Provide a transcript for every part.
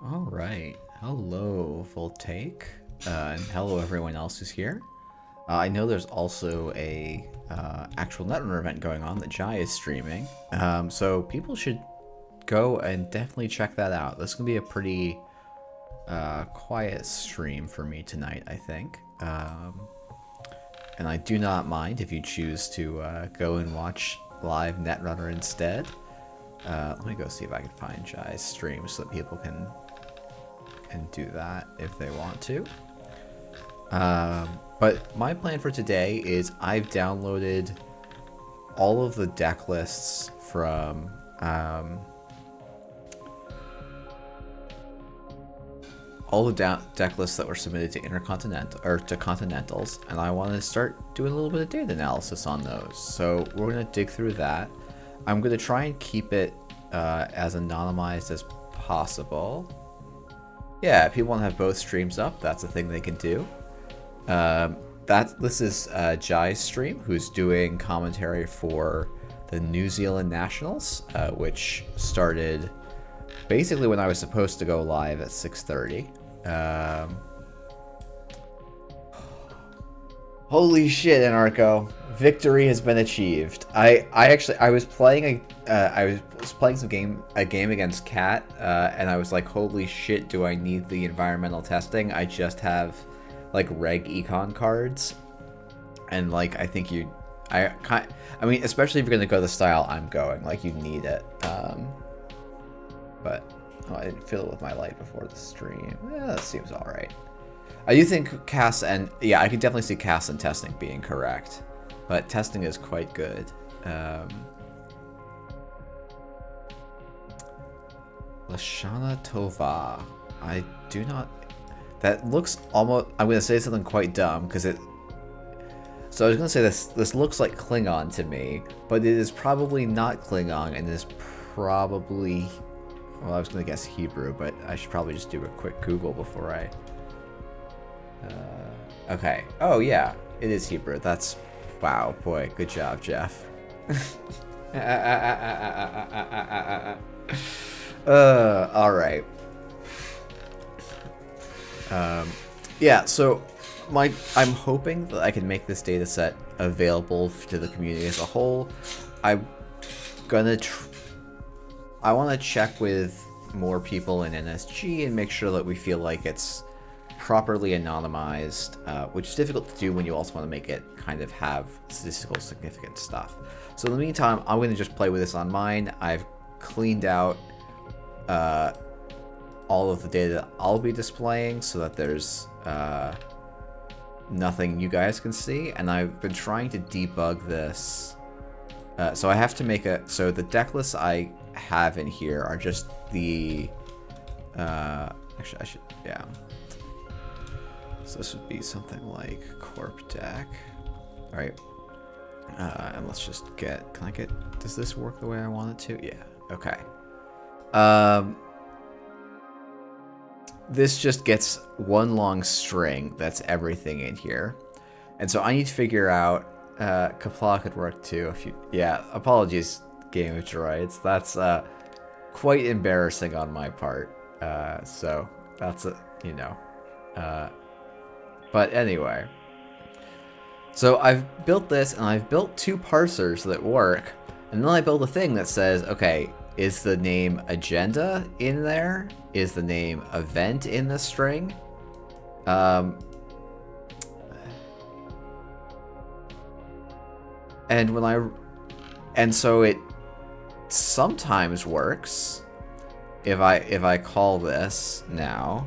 All right. Hello, Voltaic. And hello, everyone else who's here. I know there's also a actual Netrunner event going on that Jai is streaming. So people should go and definitely check that out. This is going to be a pretty quiet stream for me tonight, I think. And I do not mind if you choose to go and watch live Netrunner instead. Let me go see if I can find Jai's stream so that people can do that if they want to. But my plan for today is I've downloaded all of the deck lists from all the deck lists that were submitted to Continentals, and I want to start doing a little bit of data analysis on those. So we're going to dig through that. I'm going to try and keep it as anonymized as possible. Yeah, if people want to have both streams up, that's a thing they can do. This is Jai's stream, who's doing commentary for the New Zealand Nationals, which started basically when I was supposed to go live at 6:30. Holy shit, Anarcho! Victory has been achieved. I was playing a game against Cat, and I was like, holy shit, do I need the environmental testing? I just have like reg econ cards, and like I mean, especially if you're gonna go the style I'm going, like you need it. But I didn't fill it with my light before the stream. Yeah, that seems all right. I do think CAS and yeah, I could definitely see CAS and testing being correct, but testing is quite good. Lashana Tova. I do not. That looks almost. I'm gonna say something quite dumb because it. So I was gonna say this looks like Klingon to me, but it is probably not Klingon, and it is probably. Well, I was gonna guess Hebrew, but I should probably just do a quick Google before I. Okay. Oh yeah, it is Hebrew. That's. Wow, boy, good job, Jeff. All right. Yeah, so I'm hoping that I can make this data set available to the community as a whole. I'm gonna I want to check with more people in NSG and make sure that we feel like it's properly anonymized, which is difficult to do when you also want to make it kind of have statistical significant stuff. So in the meantime, I'm going to just play with this on mine. I've cleaned out all of the data that I'll be displaying so that there's nothing you guys can see, and I've been trying to debug this. So I have to make so the deck lists I have in here are just the actually I should, yeah. So this would be something like corp deck. All right. And let's just does this work the way I want it to? Yeah. Okay. This just gets one long string that's everything in here. And so I need to figure out, Kapla could work too if you, yeah, apologies, Game of Droids. That's quite embarrassing on my part. So that's but anyway. So I've built this, and I've built two parsers that work, and then I built a thing that says, okay, is the name agenda in there? Is the name event in the string? And so it sometimes works if I call this now.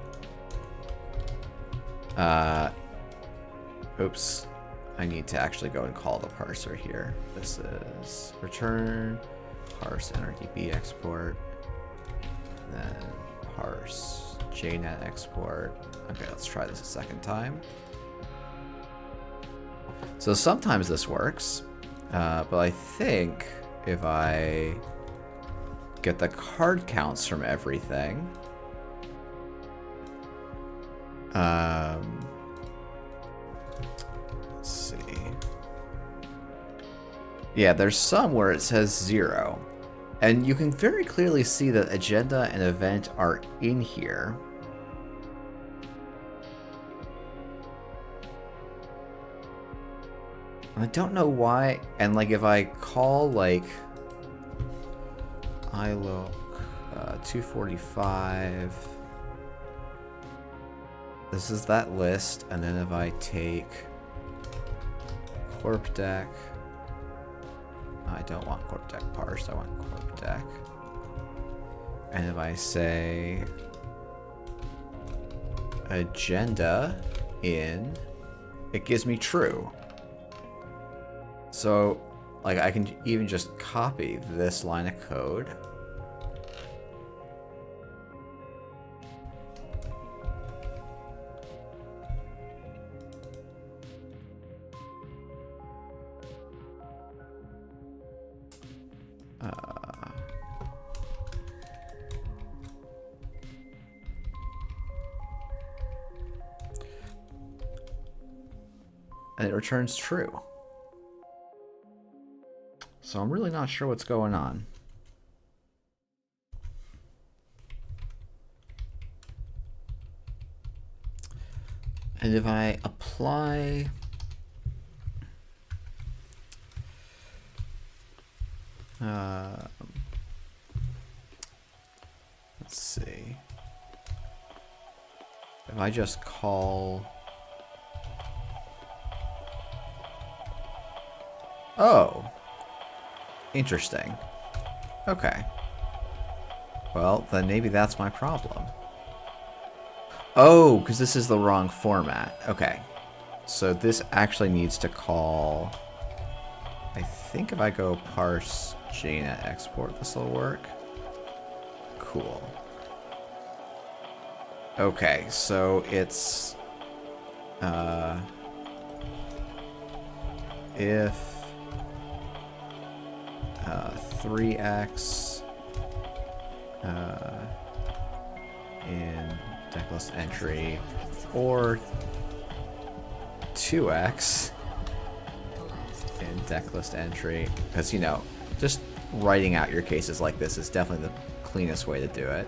Oops. I need to actually go and call the parser here. This is return parse NRDB export, then parse JNet export. Okay, let's try this a second time. So sometimes this works, but I think if I get the card counts from everything, let's see. Yeah, there's some where it says 0. And you can very clearly see that agenda and event are in here. I don't know why, and like if I call like iLook 245, this is that list, and then if I take corp deck, I don't want corp deck parsed, I want corp deck, and if I say agenda in, it gives me true. So, like, I can even just copy this line of code. And it returns true. So I'm really not sure what's going on. And if I apply let's see. If I just call interesting. Okay. Well, then maybe that's my problem. Oh, because this is the wrong format. Okay. So this actually needs to call... I think if I go parse JNet export, this will work. Cool. Okay, so it's... if... 3x in decklist entry or 2x in decklist entry, because you know, just writing out your cases like this is definitely the cleanest way to do it.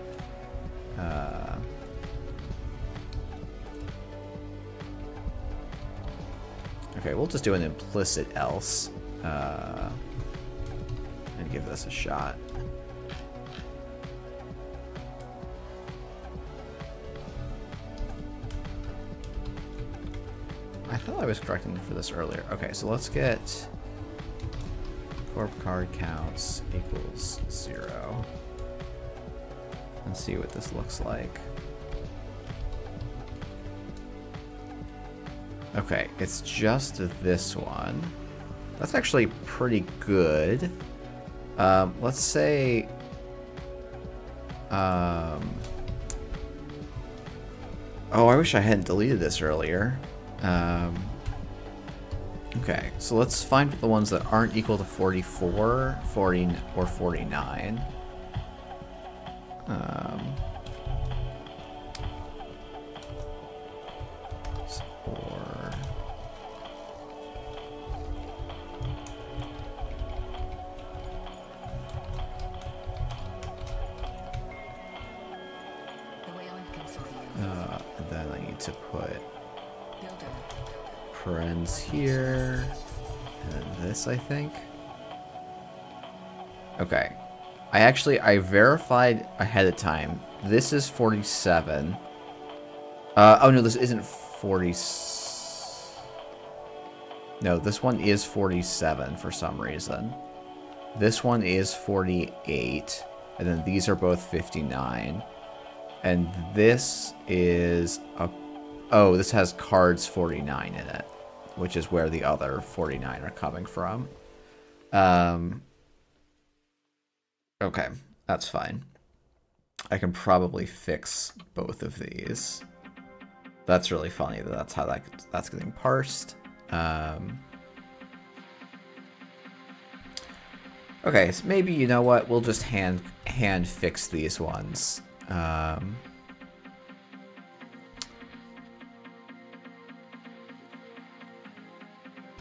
Okay, we'll just do an implicit else and give this a shot. I thought I was correcting for this earlier. Okay, so let's get corp card counts equals 0 and see what this looks like. Okay, it's just this one. That's actually pretty good. Let's say... oh, I wish I hadn't deleted this earlier. Okay, so let's find the ones that aren't equal to 44, 40, or 49. And then I need to put parens here, and then this, I think. Okay. I verified ahead of time. This is 47. Oh no, this isn't 40. No, this one is 47 for some reason. This one is 48, and then these are both 59. And this is a... Oh, this has cards 49 in it, which is where the other 49 are coming from. Okay, that's fine. I can probably fix both of these. That's really funny that that's how that's getting parsed. Okay, so maybe, you know what, we'll just hand fix these ones. So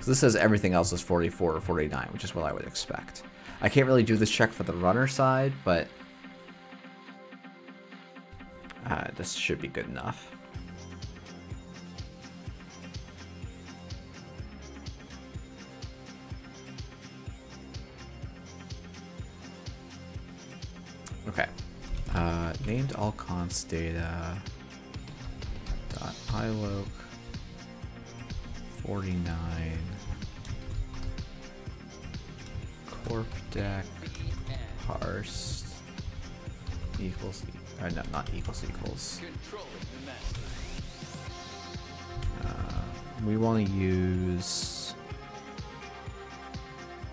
this says everything else is 44 or 49, which is what I would expect. I can't really do this check for the runner side, but this should be good enough. Okay. Named all const data dot iloc 49 corp deck parsed equals no, not equals. We want to use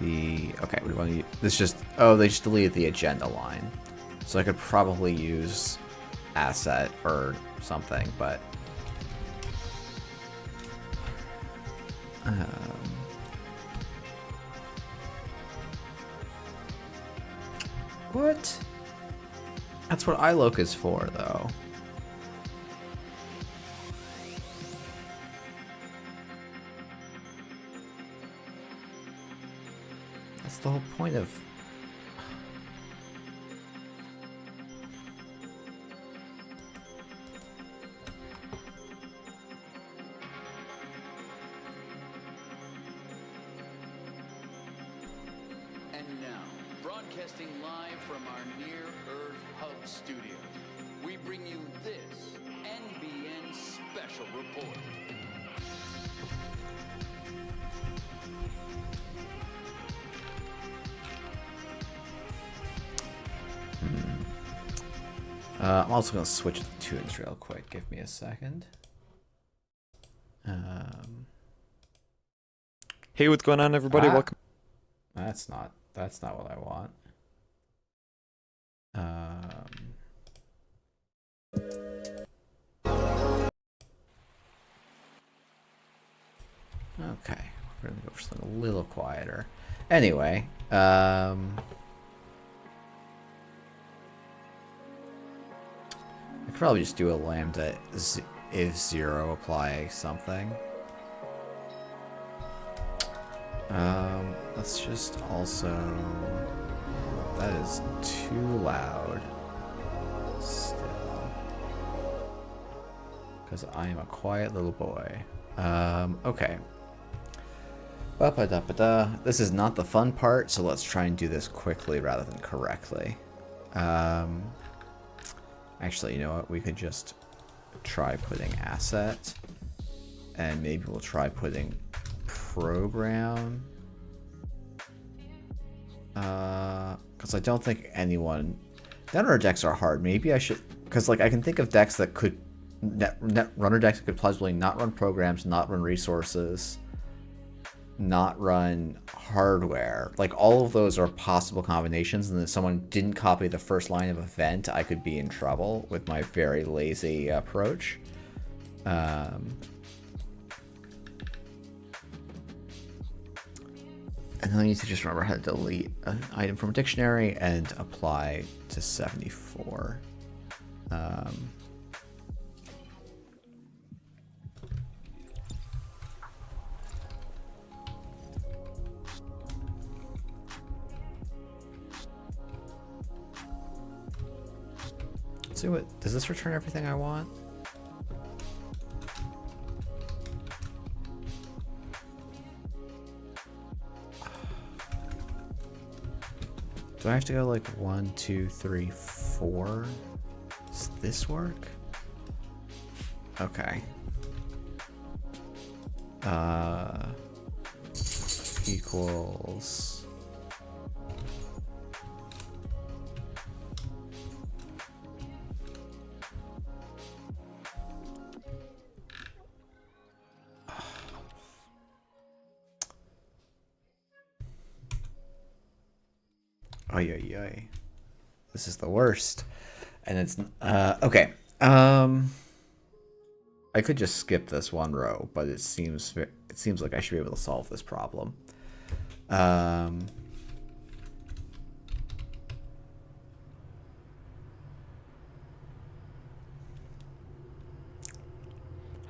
the we want to use this. Just they just deleted the agenda line, so I could probably use asset or something, but what? That's what iloc is for, though. That's the whole point of... And now, broadcasting live from our near-Earth hub studio, we bring you this NBN special report. I'm also going to switch the tunes real quick. Give me a second. Hey, what's going on, everybody? Welcome. That's not what I want. Okay, we're gonna go for something a little quieter. Anyway, I could probably just do a lambda if 0 apply something. Let's just also... That is too loud. Still. Because I am a quiet little boy. Okay. Ba-ba-da-ba-da. This is not the fun part, so let's try and do this quickly rather than correctly. Actually, you know what? We could just try putting asset, and maybe we'll try putting program. Because I don't think anyone... Runner decks are hard. Maybe I should... Because, like, I can think of decks that could... runner decks that could plausibly not run programs, not run resources, not run hardware. Like, all of those are possible combinations, and if someone didn't copy the first line of event, I could be in trouble with my very lazy approach. And then I need to just remember how to delete an item from a dictionary and apply to 74. Let's see what... Does this return everything I want? Do I have to go like 1, 2, 3, 4? Does this work? Okay. Equals... Ay. This is the worst. And it's okay. I could just skip this one row, but it seems like I should be able to solve this problem. How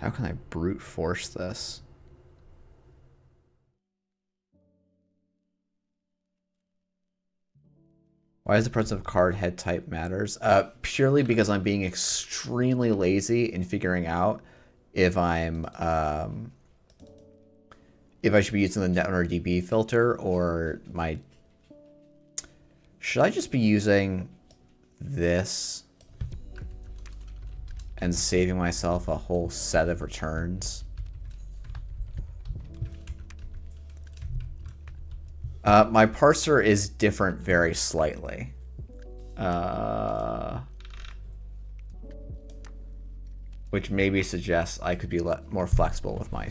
can I brute force this? Why is the presence of card head type matters? Purely because I'm being extremely lazy in figuring out if if I should be using the netowner DB filter or my... Should I just be using this and saving myself a whole set of returns? My parser is different very slightly. Which maybe suggests I could be more flexible with my...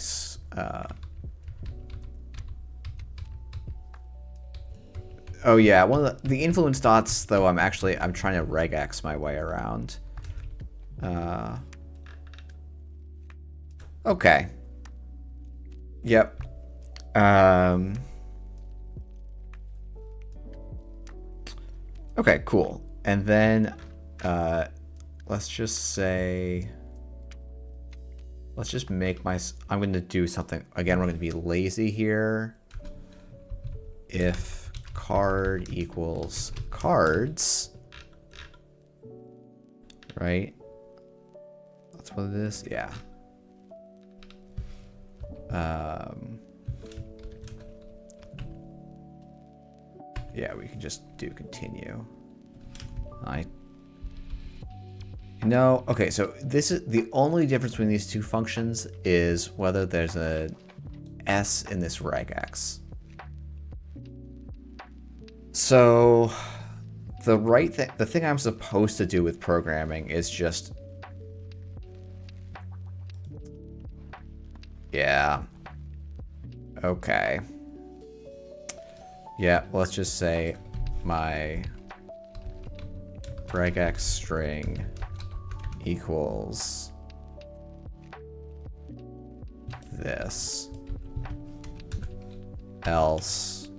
Oh yeah, one of the influence dots, though, I'm trying to regex my way around. Okay. Yep. Okay, cool. And then let's just say, let's just make I'm going to do something. Again, we're going to be lazy here. If card equals cards, right? That's what it is. Yeah. Yeah, we can just do continue. Okay, so this is the only difference between these two functions is whether there's a S in this regex. So the thing I'm supposed to do with programming is just, yeah. Okay. Yeah, let's just say my regex string equals this, else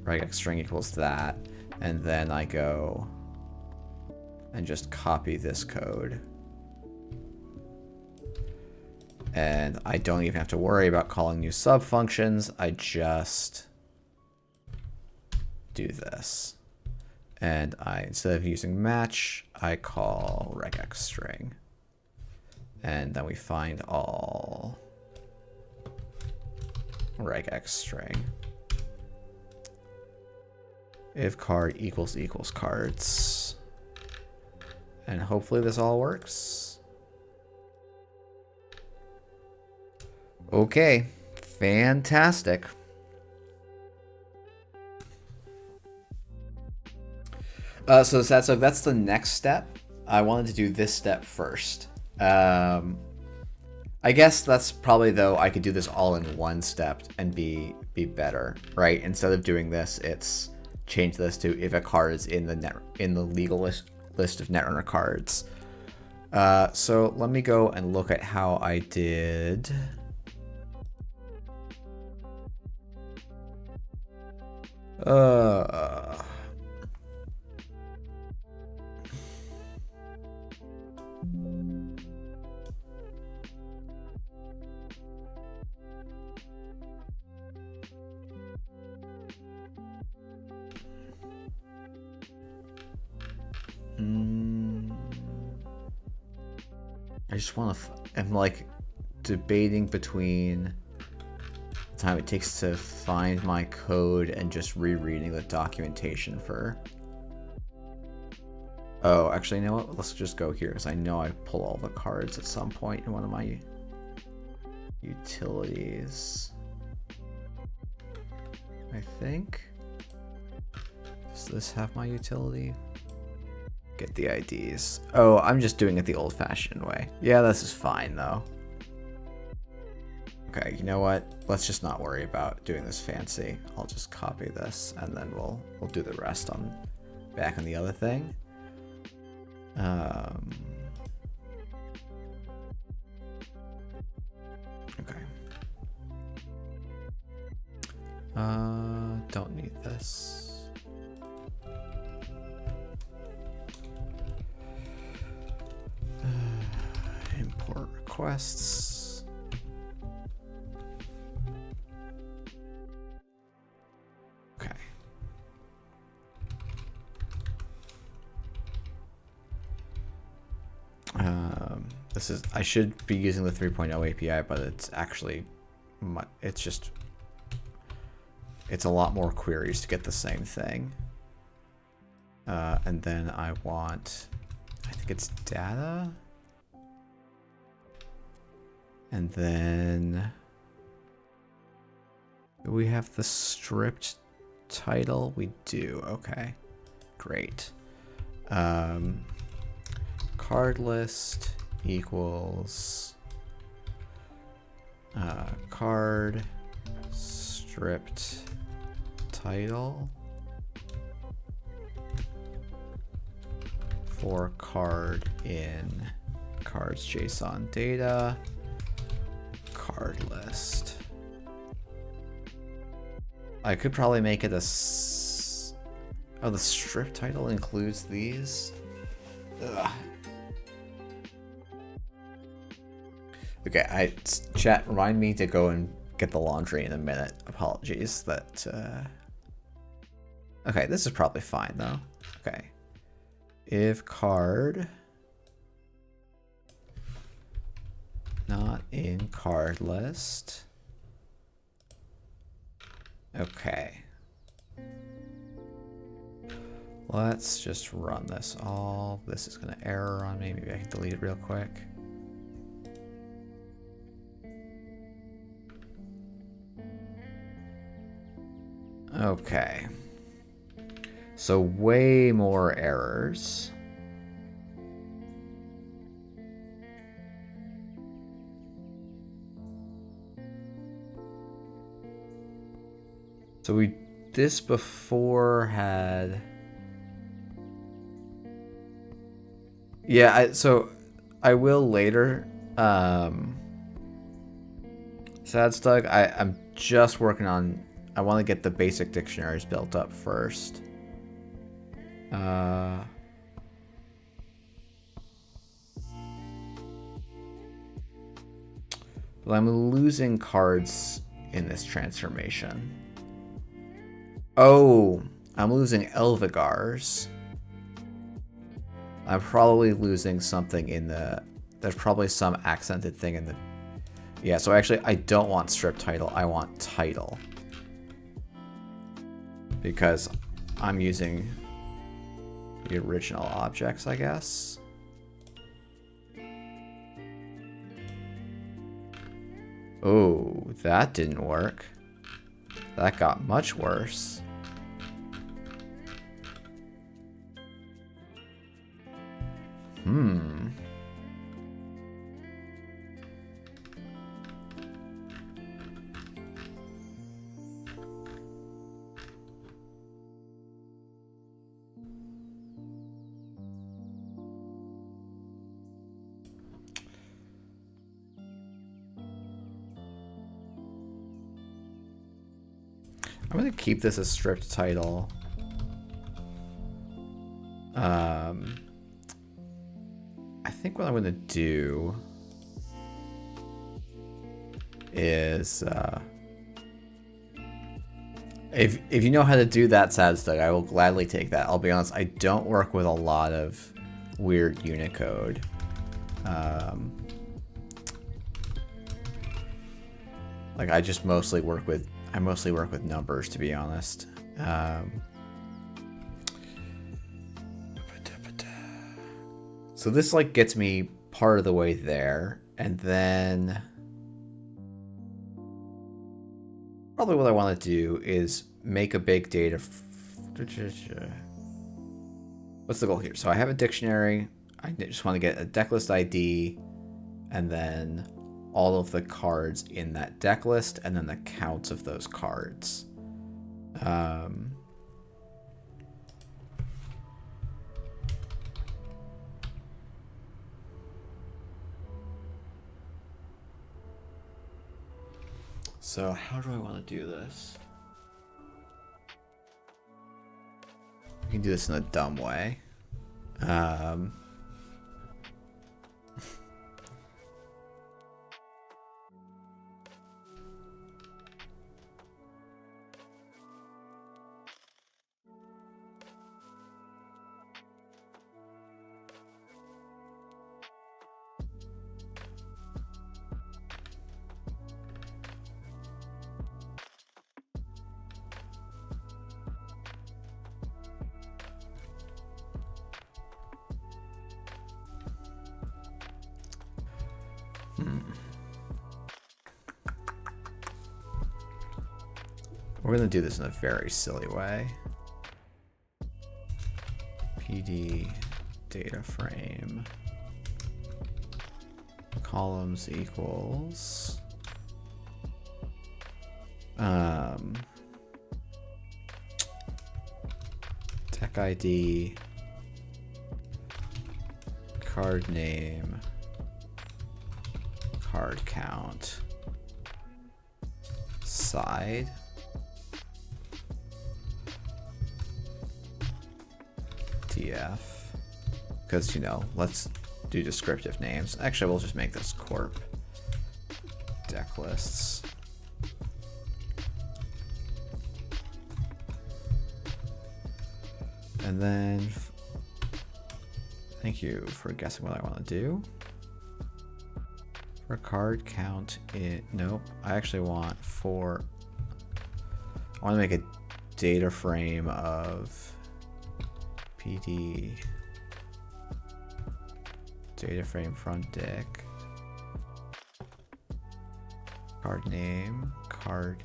regex string equals that, and then I go and just copy this code. And I don't even have to worry about calling new subfunctions. I just do this. And instead of using match, I call regex string. And then we find all regex string. If card equals cards. And hopefully this all works. Okay, fantastic. So that's the next step. I wanted to do this step first. I guess that's probably, though, I could do this all in one step and be better, right? Instead of doing this, it's change this to if a card is in the legal list of netrunner cards. So let me go and look at how I did. I just want to. I'm like debating between the time it takes to find my code and just rereading the documentation for. Oh, actually, you know what? Let's just go here because I know I pull all the cards at some point in one of my utilities. I think. Does this have my utility? Get the IDs. Oh, I'm just doing it the old-fashioned way. Yeah, this is fine, though. Okay, you know what? Let's just not worry about doing this fancy. I'll just copy this, and then we'll do the rest back on the other thing. Okay. Don't need this. Import requests. Okay. This is, I should be using the 3.0 API, but it's actually, it's a lot more queries to get the same thing. And then I want, I think it's data. And then do we have the stripped title? We do. Okay, great. Card list equals card stripped title for card in cards JSON data card list. I could probably make it a oh, the strip title includes these. Ugh. Okay, chat, remind me to go and get the laundry in a minute. Apologies that okay, this is probably fine though. Okay. If card not in card list. Okay. Let's just run this all. This is gonna error on me. Maybe I can delete it real quick. Okay. So way more errors. So this before had, yeah, so I will later, Sadstug, I'm just working on, I want to get the basic dictionaries built up first. But I'm losing cards in this transformation. Oh, I'm losing Elvigars. I'm probably losing something in the, there's probably some accented thing in the, yeah, so actually I don't want strip title, I want title. Because I'm using the original objects, I guess. Oh, that didn't work. That got much worse. Hmm. I'm gonna keep this a stripped title. I think what I'm gonna do is if you know how to do that, Sadstug, I will gladly take that. I'll be honest, I don't work with a lot of weird Unicode. Like I just mostly work with numbers, to be honest. So this like gets me part of the way there, and then probably what I want to do is make a big data. What's the goal here? So I have a dictionary. I just want to get a deck list ID, and then all of the cards in that deck list, and then the counts of those cards. So how do I want to do this? We can do this in a dumb way. We're going to do this in a very silly way. PD data frame columns equals tech ID, card name, card count, side, DF, because, you know, let's do descriptive names. Actually, we'll just make this corp deck lists. And then, thank you for guessing what I want to do. For card count, nope. I actually want I want to make a data frame of PD data frame front deck, card name, card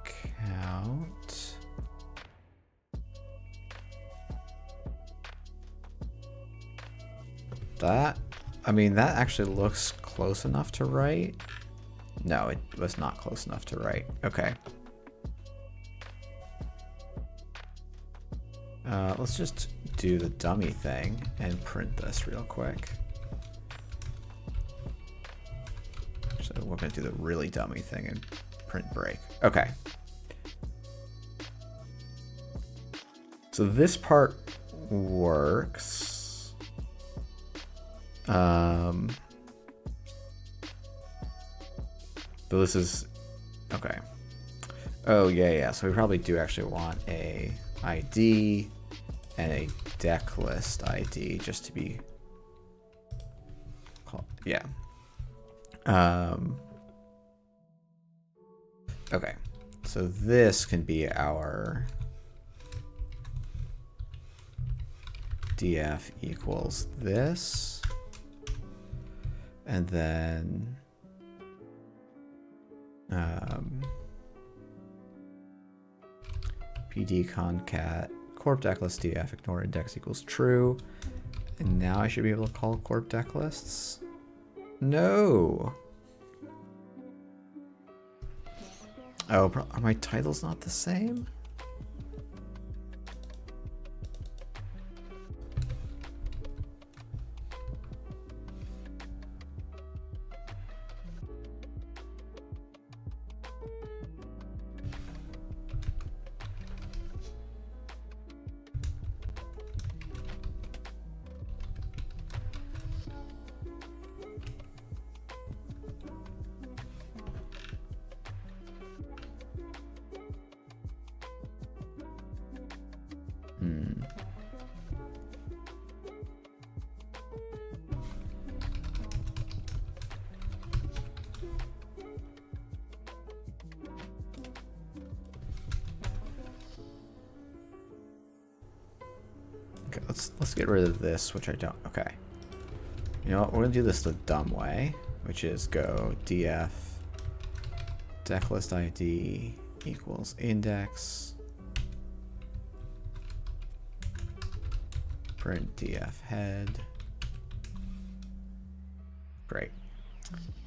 count. That, I mean, that actually looks close enough to write. No, it was not close enough to write. Okay. Let's just do the dummy thing and print this real quick. So we're going to do the really dummy thing and print break. Okay. So this part works. But this is okay. Oh yeah. So we probably do actually want a ID and a deck list ID just to be yeah. Okay. So this can be our df equals this, and then PD concat corp deck list df ignore index equals true, and now I should be able to call corp deck lists. No. Oh, are my titles not the same? Okay, let's get rid of this, which I don't. Okay. You know what? We're gonna do this the dumb way, which is go df deck list ID equals index, print df head. Great.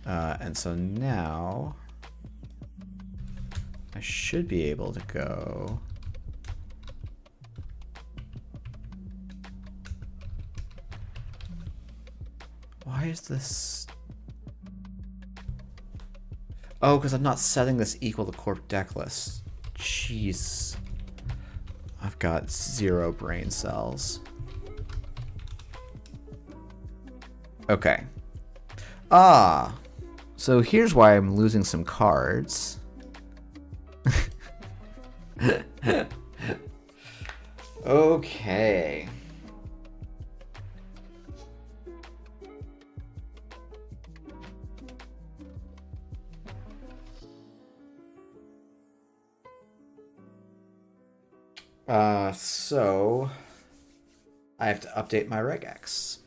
And so now I should be able to go why is this? Oh, because I'm not setting this equal to corp deck list. Jeez. I've got 0 brain cells. Okay. Ah. So here's why I'm losing some cards. Okay. So I have to update my regex.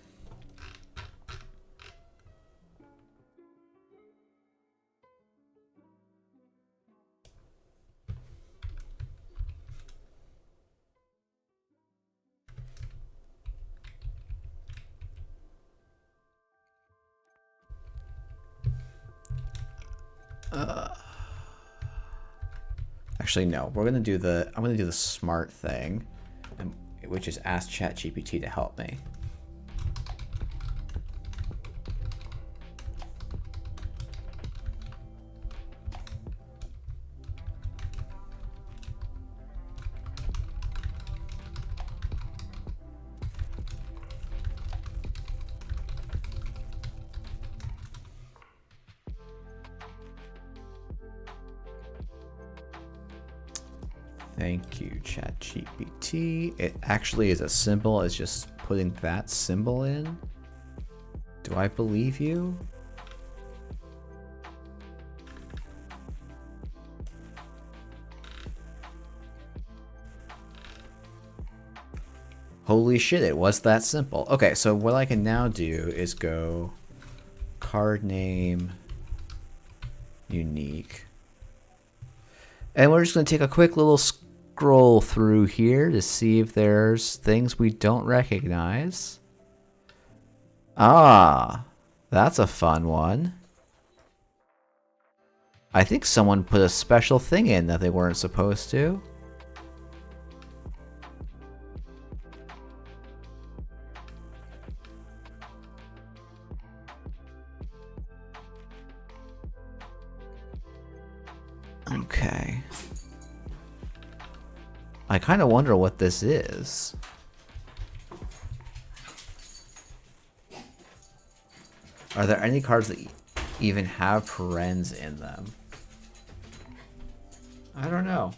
Actually, no. I'm gonna do the smart thing, which is ask ChatGPT to help me. Thank you, ChatGPT. It actually is as simple as just putting that symbol in. Do I believe you? Holy shit, it was that simple. Okay, so what I can now do is go card name unique. And we're just going to take a quick little scroll through here to see if there's things we don't recognize. Ah, that's a fun one. I think someone put a special thing in that they weren't supposed to. Okay. I kind of wonder what this is. Are there any cards that even have parens in them? I don't know.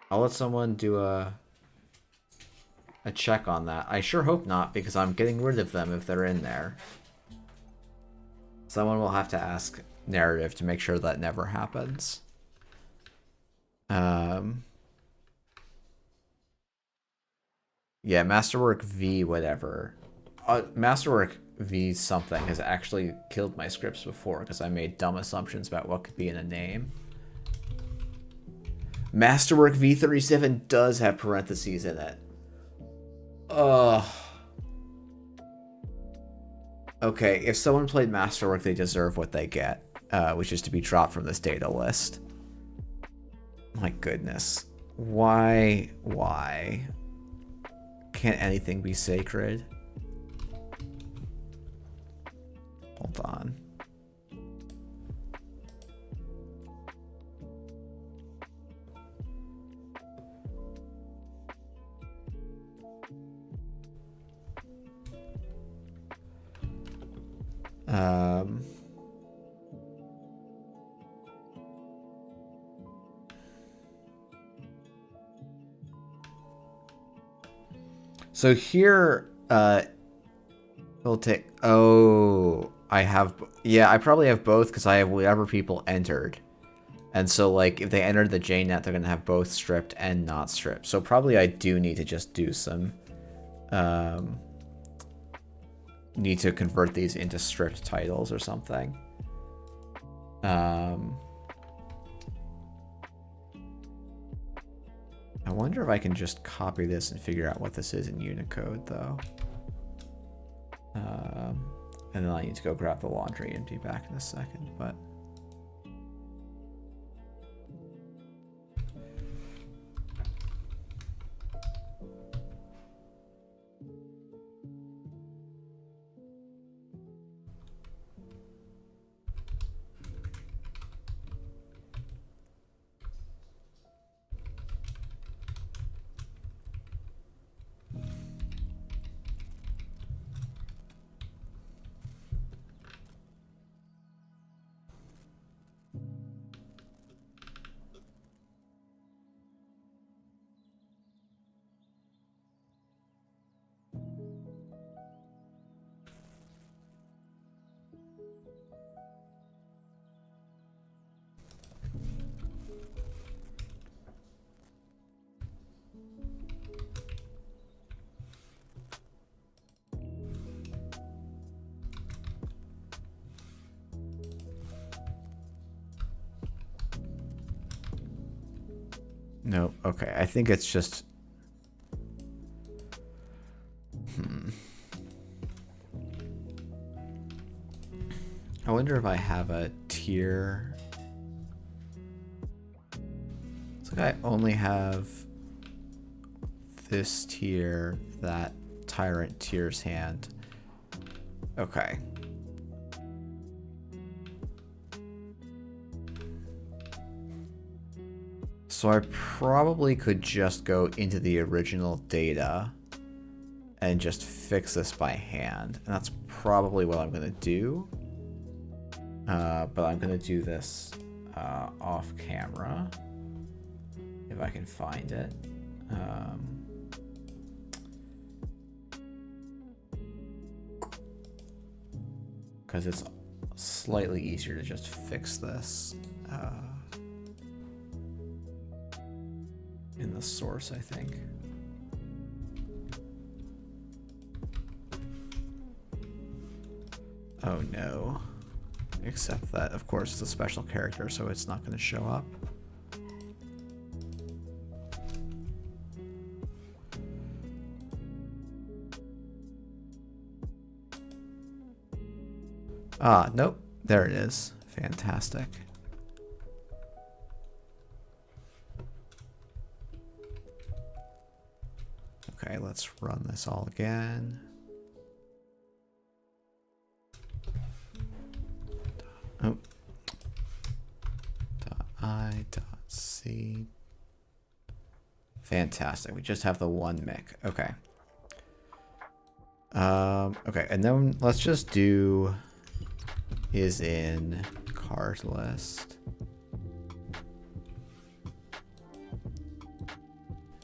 I'll let someone do a check on that. I sure hope not, because I'm getting rid of them if they're in there. Someone will have to ask narrative to make sure that never happens. Yeah, Masterwork V whatever. Masterwork V something has actually killed my scripts before because I made dumb assumptions about what could be in a name. Masterwork V37 does have parentheses in it. Ugh. Okay, if someone played Masterwork, they deserve what they get, which is to be dropped from this data list. My goodness. Why? Why? Can't anything be sacred? Hold on. So here, we'll take, oh, I have, yeah, I probably have both because I have whatever people entered. And so, like, if they entered the JNet, they're going to have both stripped and not stripped. So probably I do need to just do some, need to convert these into stripped titles or something. I wonder if I can just copy this and figure out what this is in Unicode, though. And then I need to go grab the laundry and be back in a second, but... No, okay, I think it's just... I wonder if I have a tier Looks like I only have this tier, that Tyrant Tier's hand. Okay. So I probably could just go into the original data and just fix this by hand. And that's probably what I'm going to do. But I'm going to do this off camera, if I can find it. Because it's slightly easier to just fix this in the source, I think. Oh no. Except that, of course, it's a special character, so it's not going to show up. Ah, nope. There it is. Fantastic. Okay, let's run this all again. Oh. .I.C. Fantastic. We just have the one mic. Okay. Okay, and then let's just do is in card list.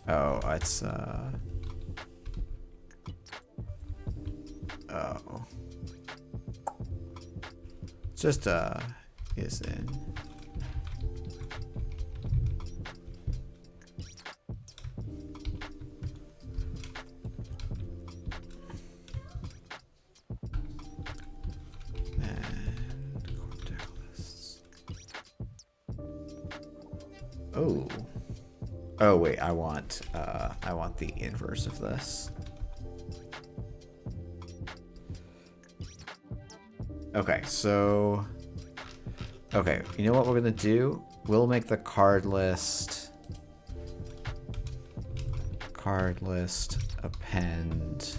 Oh, it's oh. It's just is in. Oh. Oh wait, I want the inverse of this. Okay, so okay, you know what we're gonna do? We'll make the card list append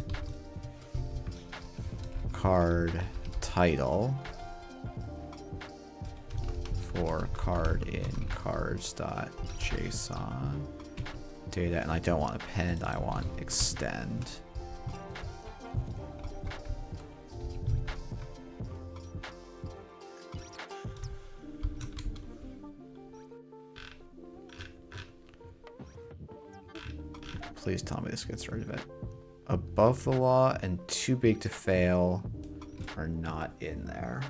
card title for card in cards.json data, and I don't want append, I want extend. Please tell me this gets rid of it. Above the law and too big to fail are not in there.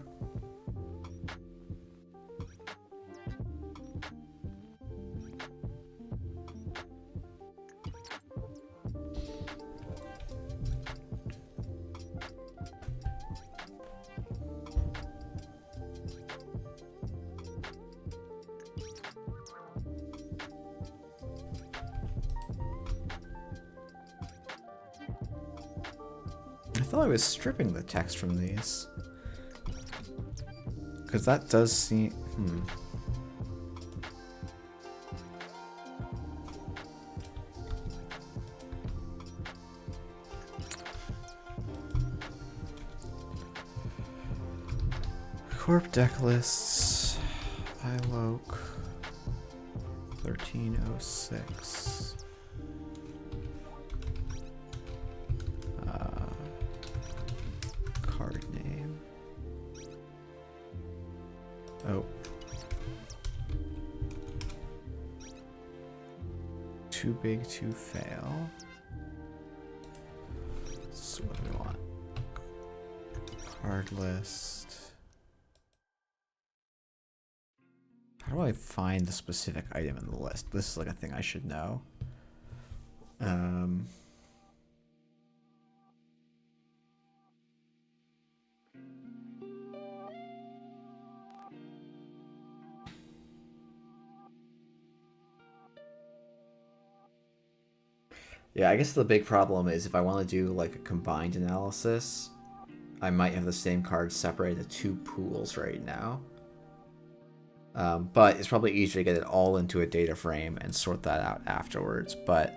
I thought I was stripping the text from these. Because that does seem... Corp deck lists. iLoc 1306. Card name. Oh. Too big to fail. So what do we want? Card list. How do I find the specific item in the list? This is like a thing I should know. Yeah, I guess the big problem is if I want to do like a combined analysis, I might have the same card separated into two pools right now. But it's probably easier to get it all into a data frame and sort that out afterwards. But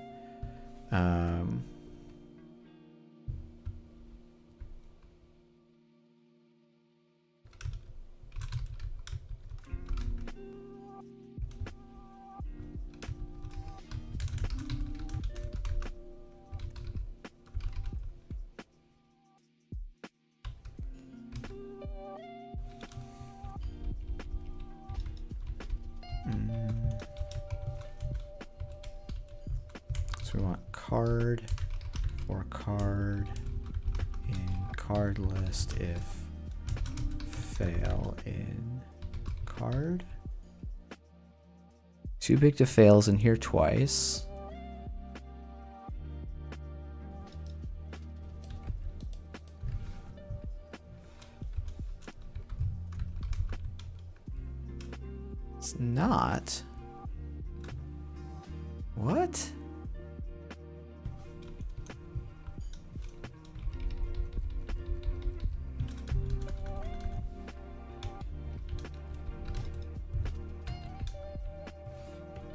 so we want card for card in card list if fail in card. Too big to fails in here twice. It's not. What?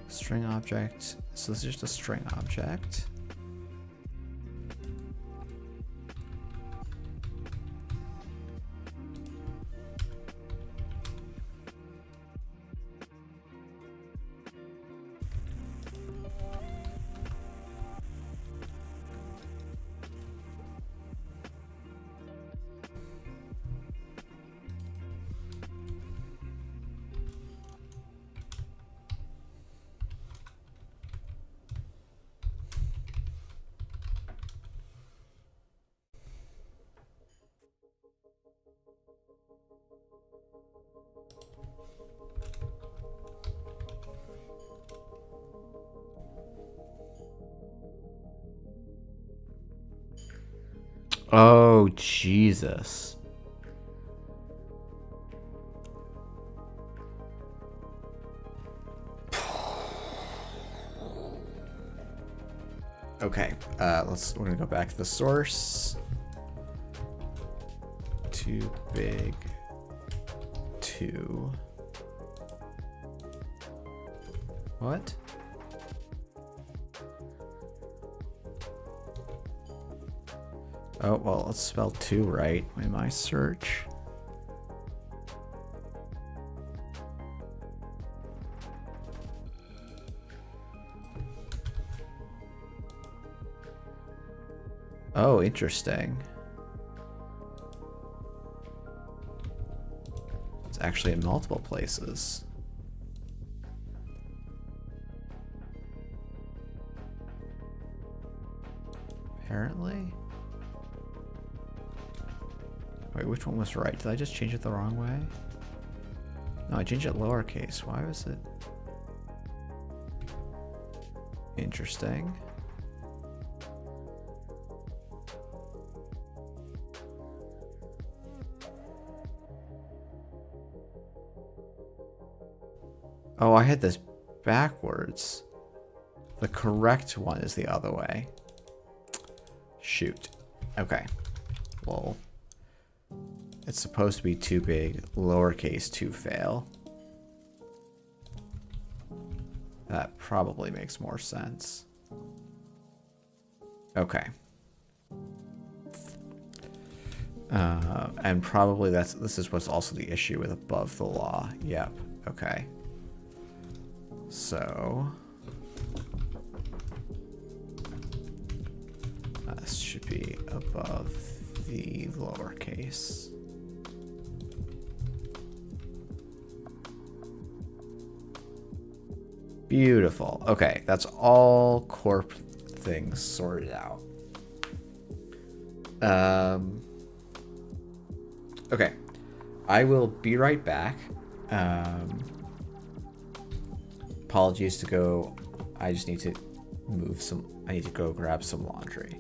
String object. So this is just a string object. Oh, Jesus. Okay, we're gonna go back to the source. Too big to what? Oh, well, let's spell 2 right in my search. Oh, interesting. It's actually in multiple places. Apparently. Wait, which one was right? Did I just change it the wrong way? No, I changed it lowercase. Why was it? Interesting. Oh, I had this backwards. The correct one is the other way. Shoot. Okay. Well, it's supposed to be too big, lowercase to fail. That probably makes more sense. Okay. And probably this is what's also the issue with above the law. Yep. Okay. So this should be above the lowercase. Beautiful. Okay, that's all corp things sorted out. Okay, I will be right back. Apologies to go. I just need to move some. I need to go grab some laundry.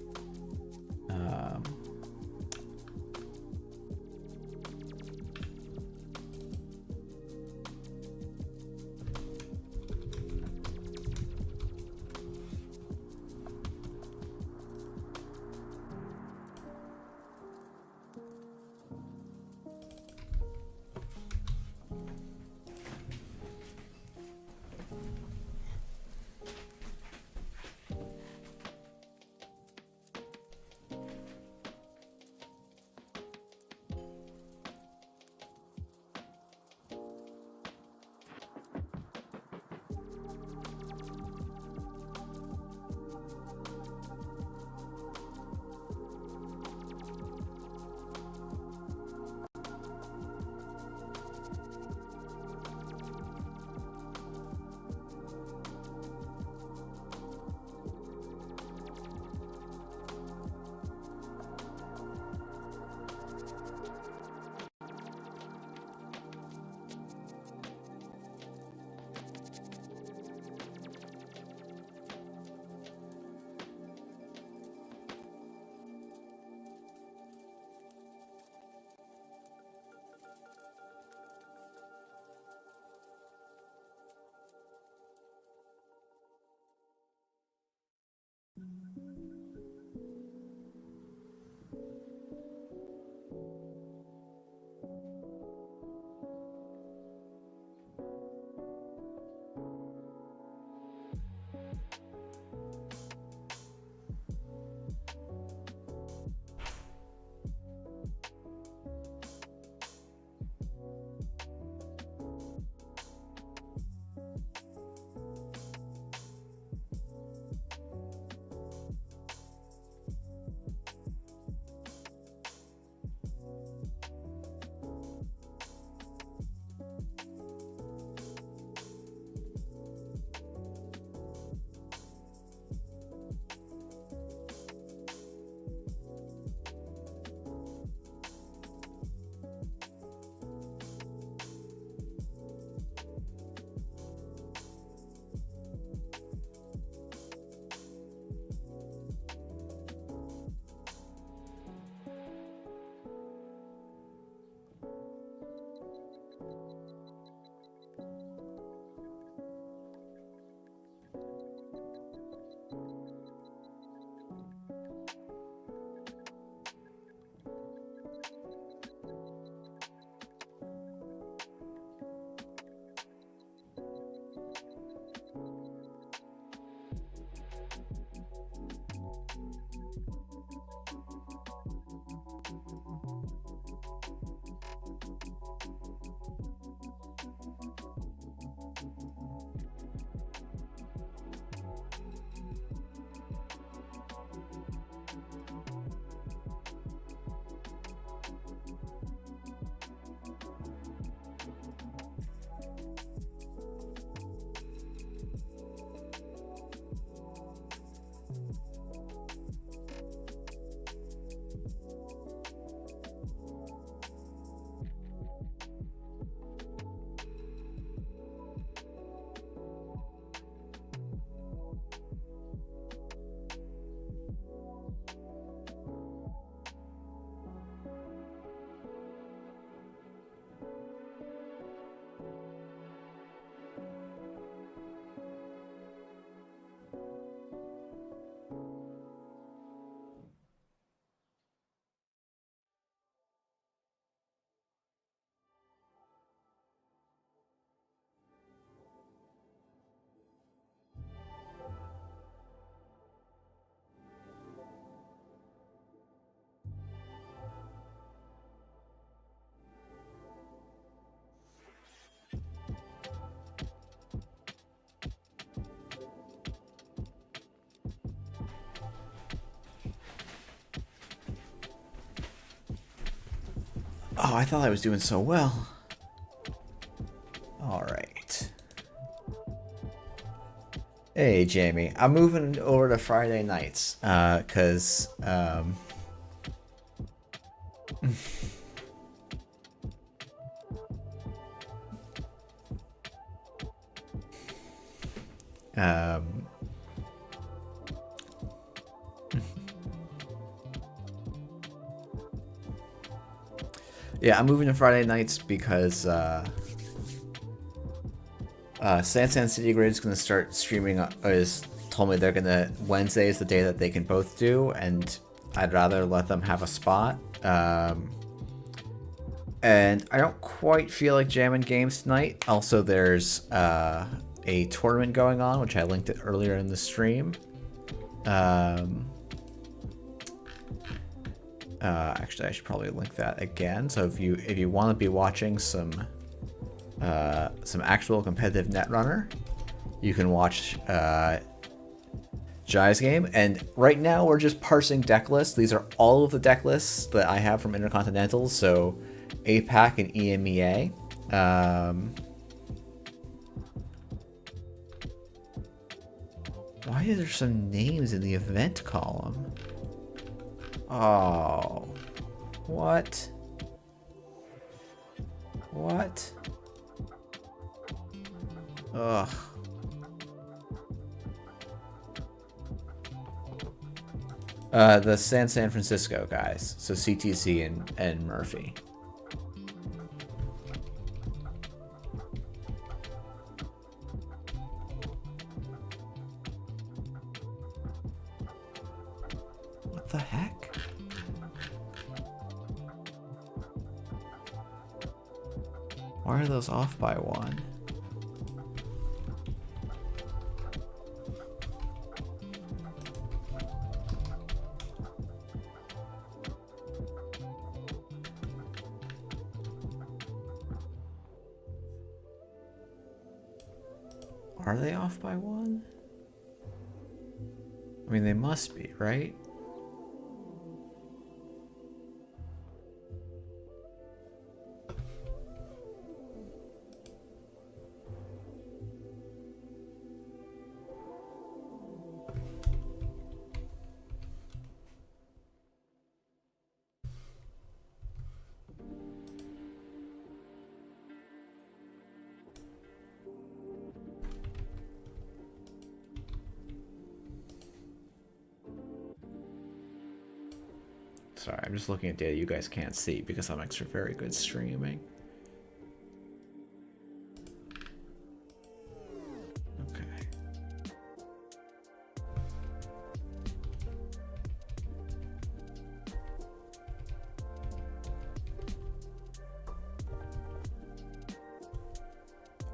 Oh, I thought I was doing so well. Alright. Hey, Jamie. I'm moving over to Friday nights, cause, yeah, I'm moving to Friday nights because, San City Grid is going to start streaming, told me they're going to, Wednesday is the day that they can both do, and I'd rather let them have a spot. And I don't quite feel like jamming games tonight. Also, there's a tournament going on, which I linked it earlier in the stream. Actually, I should probably link that again. So if you want to be watching some actual competitive Netrunner, you can watch Jai's game. And right now we're just parsing deck lists. These are all of the deck lists that I have from Intercontinentals, so APAC and EMEA. Why is there some names in the event column? Oh, what? What? Ugh. The San Francisco guys, so CTC and Murphy. What the heck? Why are those off by one? Are they off by one? I mean, they must be, right? Sorry, I'm just looking at data you guys can't see because I'm extra very good streaming. Okay.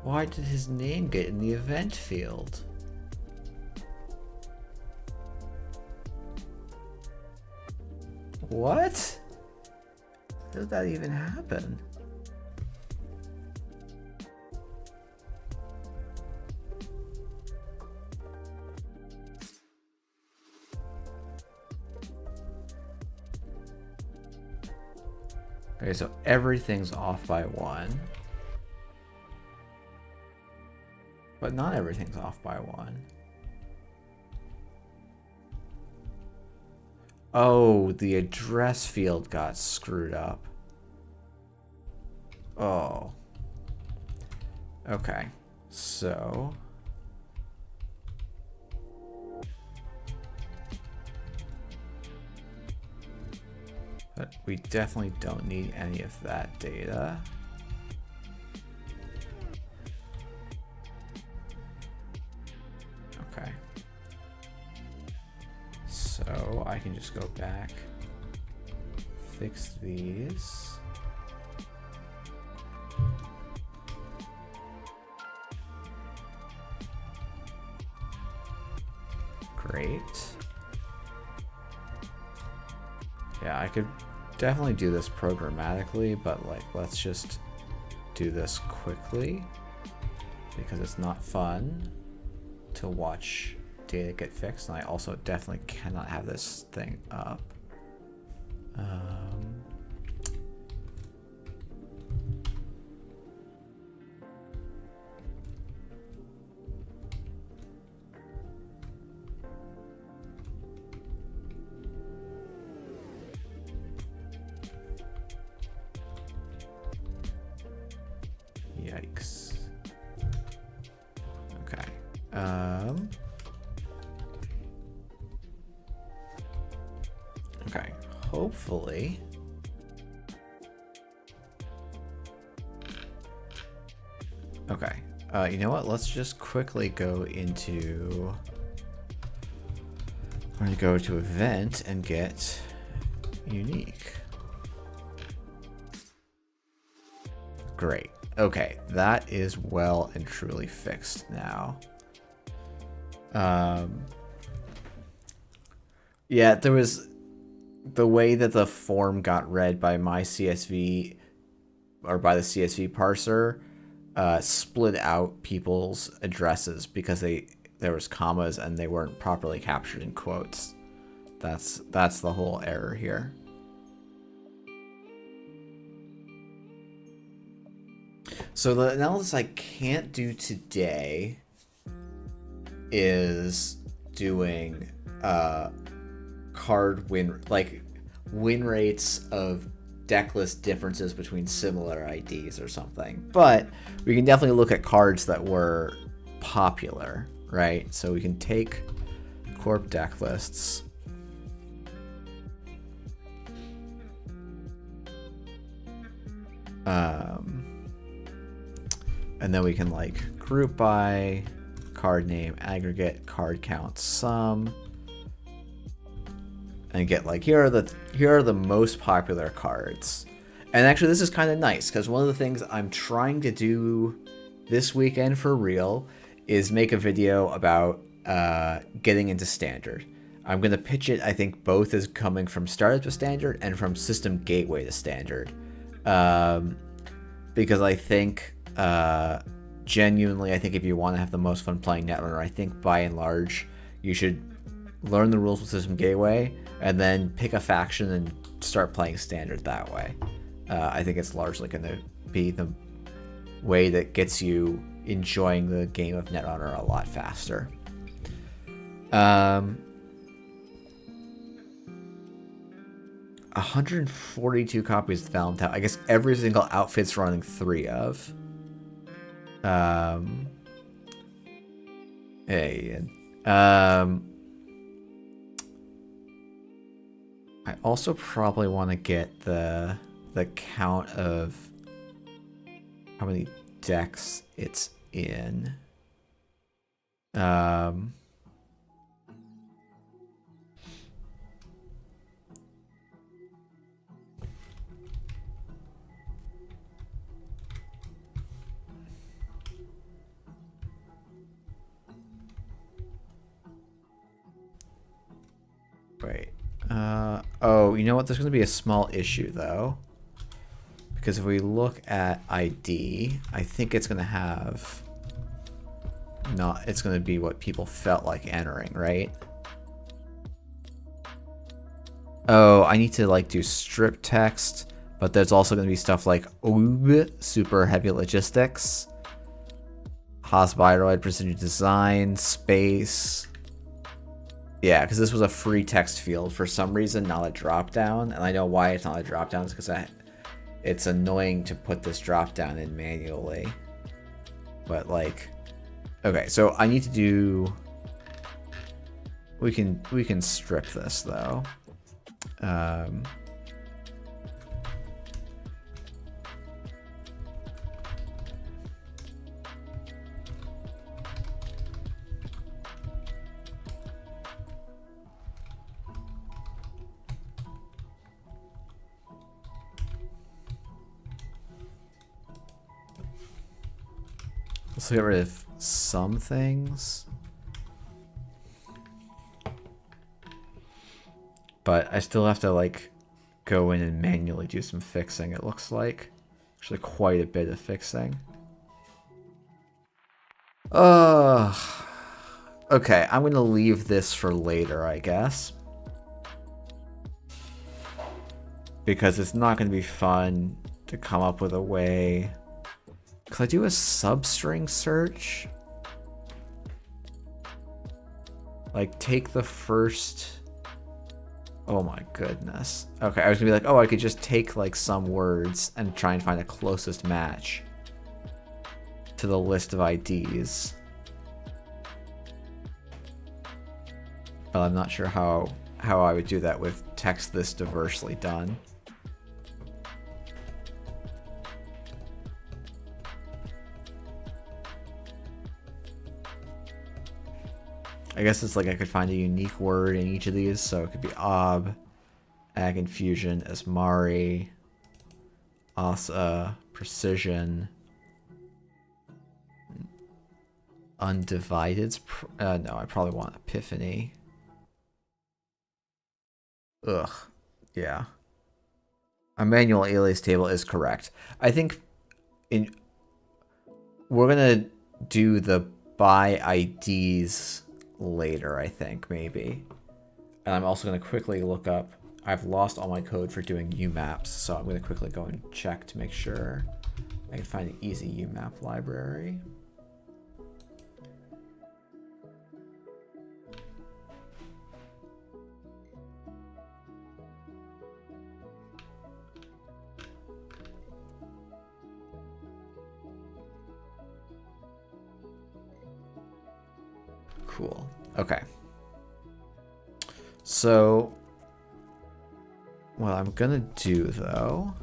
Why did his name get in the event field? What? How did that even happen? Okay, so everything's off by one. But not everything's off by one. Oh, the address field got screwed up. Oh. Okay. So. But we definitely don't need any of that data. Okay. So I can just go back, fix these. Great. Yeah, I could definitely do this programmatically, but like, let's just do this quickly because it's not fun to watch data get fixed, and I also definitely cannot have this thing up. Okay, hopefully. Okay, you know what? Let's just quickly go into... I'm going to go to event and get unique. Great. Okay, that is well and truly fixed now. Yeah, there was the way that the form got read by my CSV or by the CSV parser split out people's addresses because there was commas and they weren't properly captured in quotes. That's the whole error here. So the analysis I can't do today is doing card win rates of deck list differences between similar IDs or something. But we can definitely look at cards that were popular, right? So we can take corp deck lists. And then we can like group by card name, aggregate, card count, sum, and get like here are the most popular cards. And actually this is kind of nice because one of the things I'm trying to do this weekend for real is make a video about getting into standard. I'm gonna pitch it, I think, both as coming from startup to standard and from system gateway to standard, because I think genuinely, I think if you want to have the most fun playing Netrunner, I think by and large you should learn the rules with system gateway and then pick a faction and start playing standard that way. I think it's largely going to be the way that gets you enjoying the game of Netrunner a lot faster. 142 copies of Valentine. I guess every single outfit's running 3 of. Hey, I also probably want to get the count of how many decks it's in. Wait. Oh, you know what? There's going to be a small issue, though. Because if we look at ID, I think it's going to have... it's going to be what people felt like entering, right? Oh, I need to, like, do strip text. But there's also going to be stuff like super heavy logistics, Hospiroid, precision design, space... Yeah, because this was a free text field for some reason, not a drop down, and I know why it's not a drop down. It's because it's annoying to put this drop down in manually. But like, okay, so I need to do. We can strip this though. Let's get rid of some things. But I still have to like go in and manually do some fixing, it looks like. Actually quite a bit of fixing. Okay, I'm gonna leave this for later, I guess. Because it's not gonna be fun to come up with a way. Could I do a substring search? Like, take the first... Oh my goodness. Okay, I was gonna be like, oh, I could just take, like, some words and try and find the closest match to the list of IDs. But I'm not sure how I would do that with text this diversely done. I guess it's like I could find a unique word in each of these, so it could be ob, ag infusion, asmari, asa, precision, undivided. No, I probably want epiphany. Ugh, yeah. A manual alias table is correct. I think we're gonna do the by IDs later, I think, maybe. And I'm also going to quickly look up. I've lost all my code for doing UMaps, so I'm going to quickly go and check to make sure I can find an easy UMap library. Cool. Okay. So, what I'm gonna do though,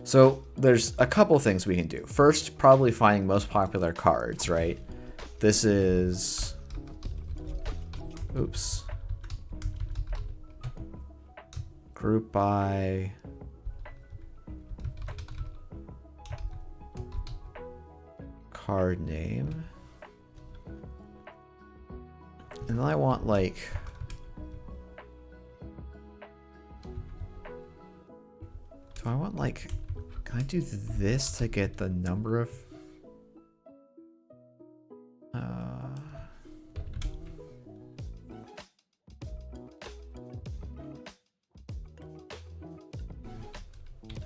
so there's a couple things we can do. First, probably finding most popular cards, right? This is, oops. Group by card name. And then I want like, do I want like, can I do this to get the number of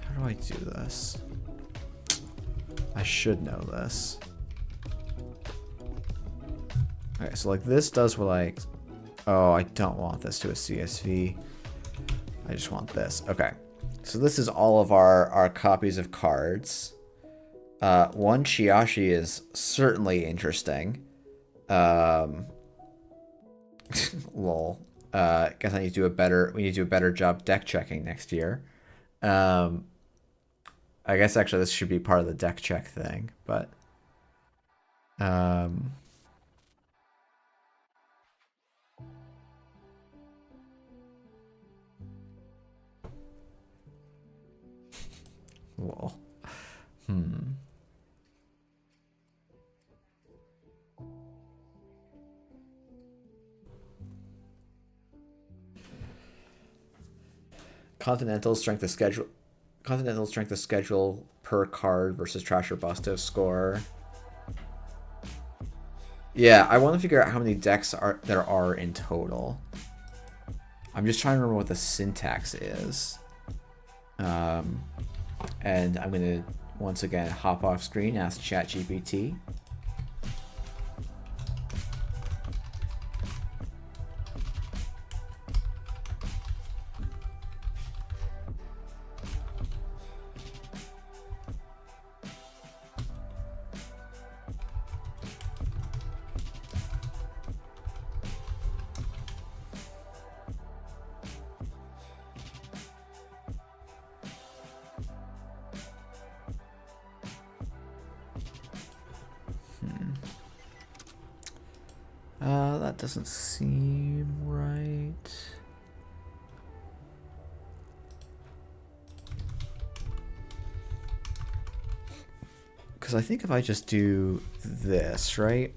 how do I do this? I should know this. Okay, so like this does what I... Oh, I don't want this to a CSV. I just want this. Okay. So this is all of our copies of cards. One Chiashi is certainly interesting. Lol. Guess I need to do a better... We need to do a better job deck checking next year. I guess actually this should be part of the deck check thing, but... Lol. Continentals strength of schedule. Continental strength of schedule per card versus trash or busto score. Yeah, I want to figure out how many decks there are in total. I'm just trying to remember what the syntax is. And I'm going to, once again, hop off screen, ask ChatGPT. That doesn't seem right. Because I think if I just do this, right?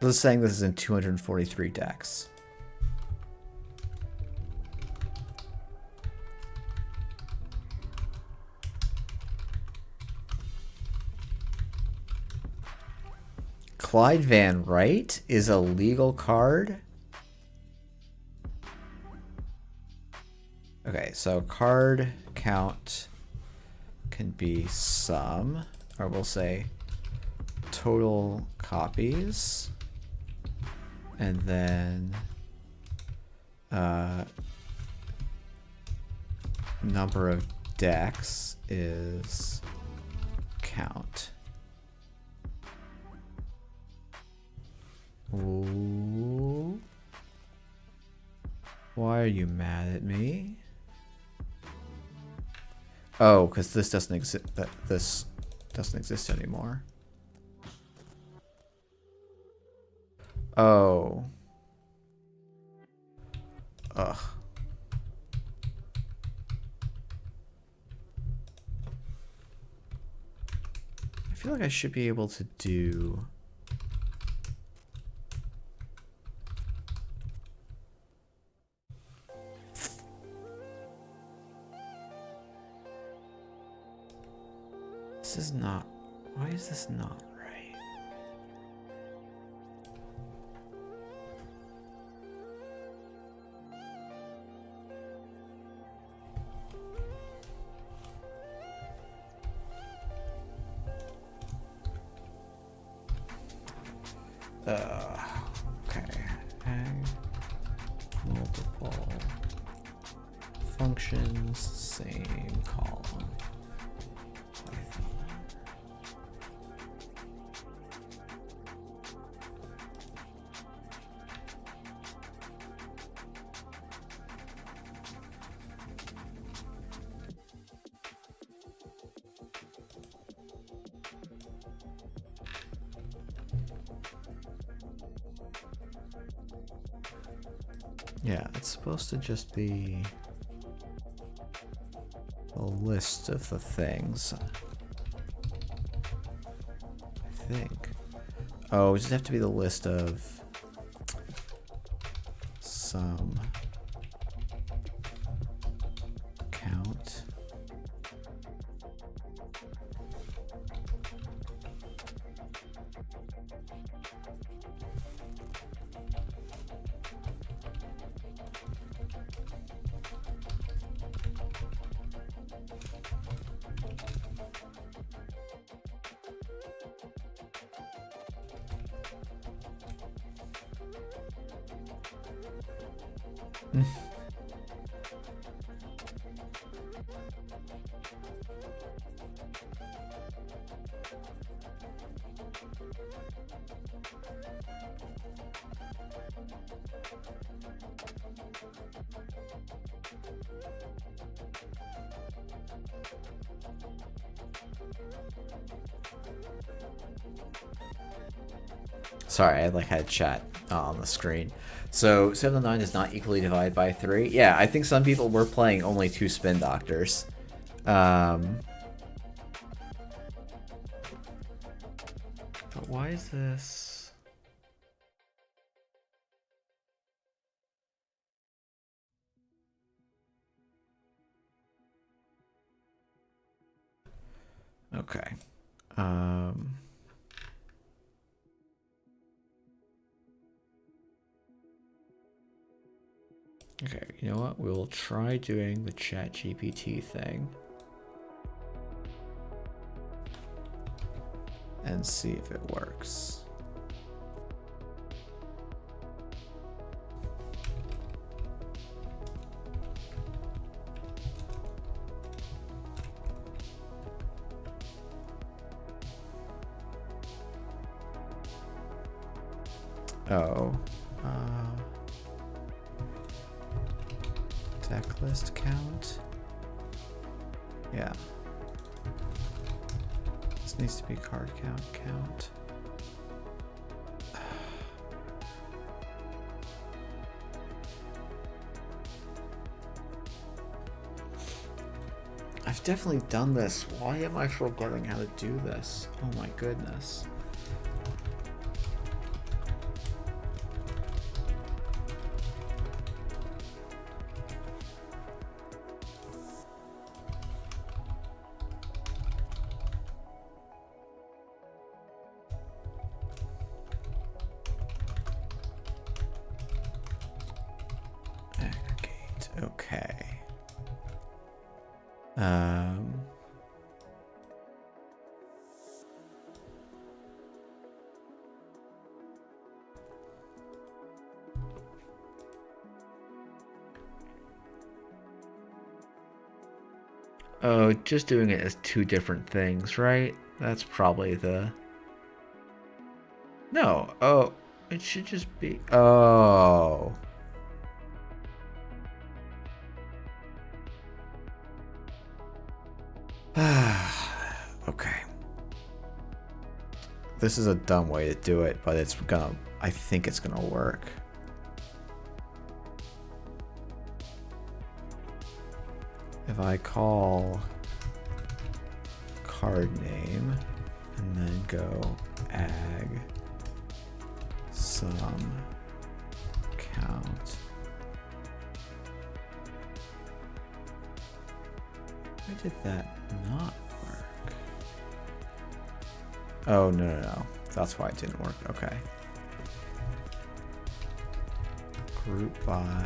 This is saying this is in 243 decks. Clyde Van Wright is a legal card. Okay, so card count can be sum, or we'll say total copies, and then number of dex is count. Ooh. Why are you mad at me? Oh, because this doesn't exist. This doesn't exist anymore. Oh. Ugh. I feel like I should be able to do... This is not... Why is this not right? Okay. Multiple functions, same column. Yeah, it's supposed to just be a list of the things. I think. Oh, it just have to be the list of some count. Sorry, I like had chat on the screen. So 7 and 9 is not equally divided by 3. Yeah, I think some people were playing only 2 spin doctors. But why is this? Okay. Okay, you know what? We'll try doing the ChatGPT thing. And see if it works. Oh. Deck list count. Yeah. This needs to be card count. I've definitely done this. Why am I forgetting how to do this? Oh my goodness. Okay. Oh, just doing it as two different things, right? That's probably the... No. Oh, it should just be... Oh. Okay. This is a dumb way to do it, but it's gonna... I think it's gonna work. If I call card name and then go ag sum count. Why did that not work? Oh, no. That's why it didn't work. Okay. Group by.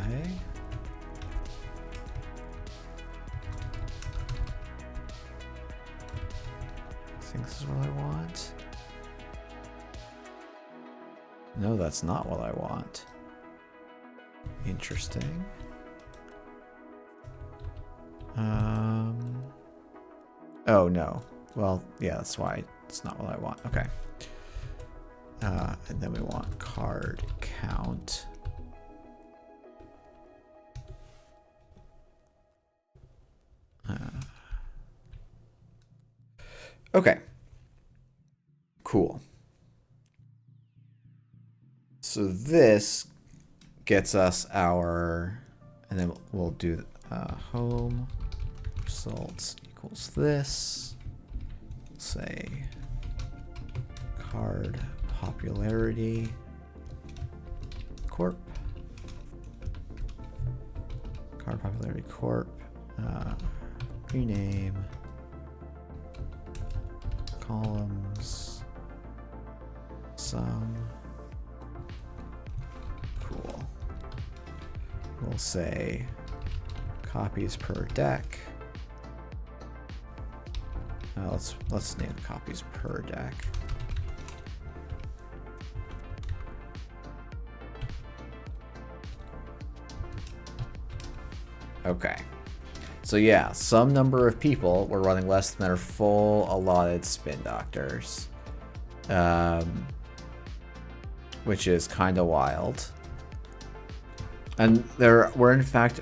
I think this is what I want. No, that's not what I want. Interesting. Oh no. Well, yeah, that's why it's not what I want. Okay. And then we want card count. Okay. Cool. So this gets us our, and then we'll do home results equals this. Say card popularity corp. Card popularity corp. Rename columns sum. Cool. We'll say copies per deck. Let's name copies per deck. Okay. So yeah, some number of people were running less than their full allotted spin doctors. Which is kind of wild. And there were in fact...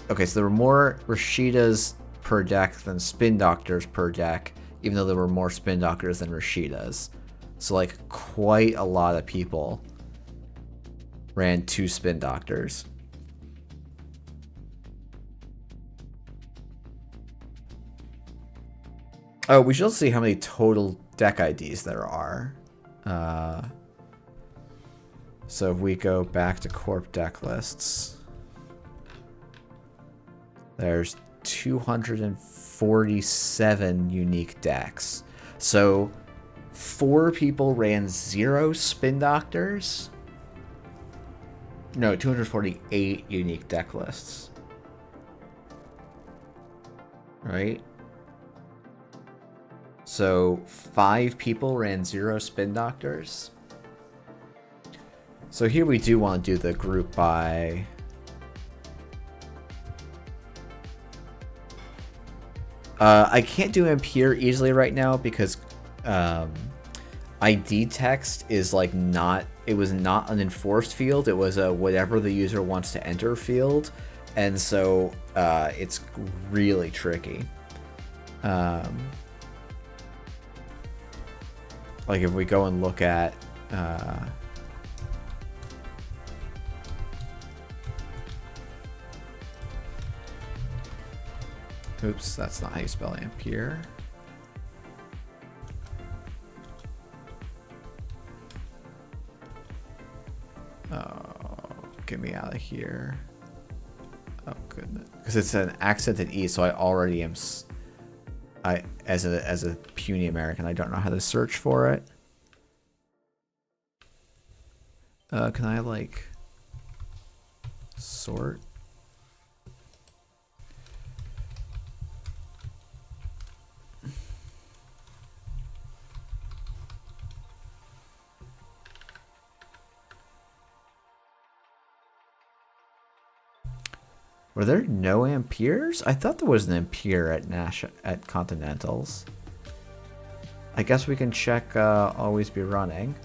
Okay, so there were more Rashidas per deck than spin doctors per deck, even though there were more spin doctors than Rashidas. So like quite a lot of people ran 2 spin doctors. Oh, we should also see how many total deck IDs there are. So if we go back to corp deck lists, there's 247 unique decks. So 4 people ran 0 spin doctors. No, 248 unique deck lists. Right? So 5 people ran 0 spin doctors. So here we do want to do the group by... I can't do imp here easily right now because ID text is like not... It was not an enforced field. It was a whatever the user wants to enter field. And so it's really tricky. Like if we go and look at... Oops, that's not how you spell ampere. Oh, get me out of here. Oh goodness, because it's an accented E, so I already am. As a puny American, I don't know how to search for it. Can I like sort? Were there no amperes? I thought there was an ampere at Continentals. I guess we can check always be running.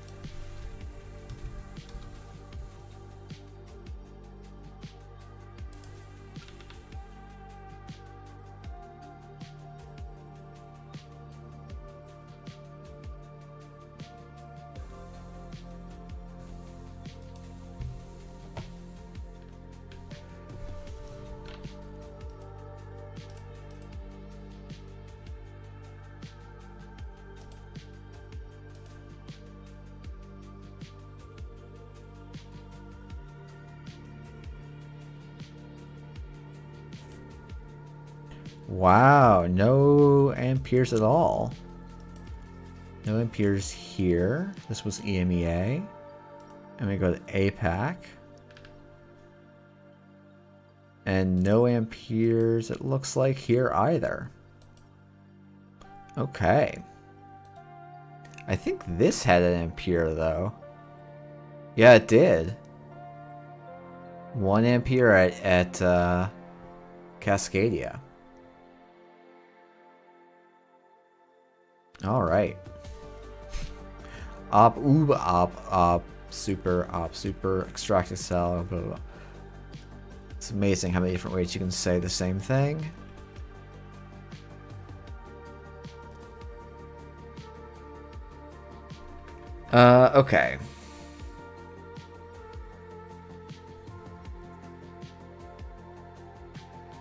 Wow, no amperes at all. No amperes here. This was EMEA. And we go to APAC. And no amperes, it looks like, here either. Okay. I think this had an ampere, though. Yeah, it did. 1 ampere at Cascadia. All right. Super, extract a cell, blah, blah, blah. It's amazing how many different ways you can say the same thing. Okay.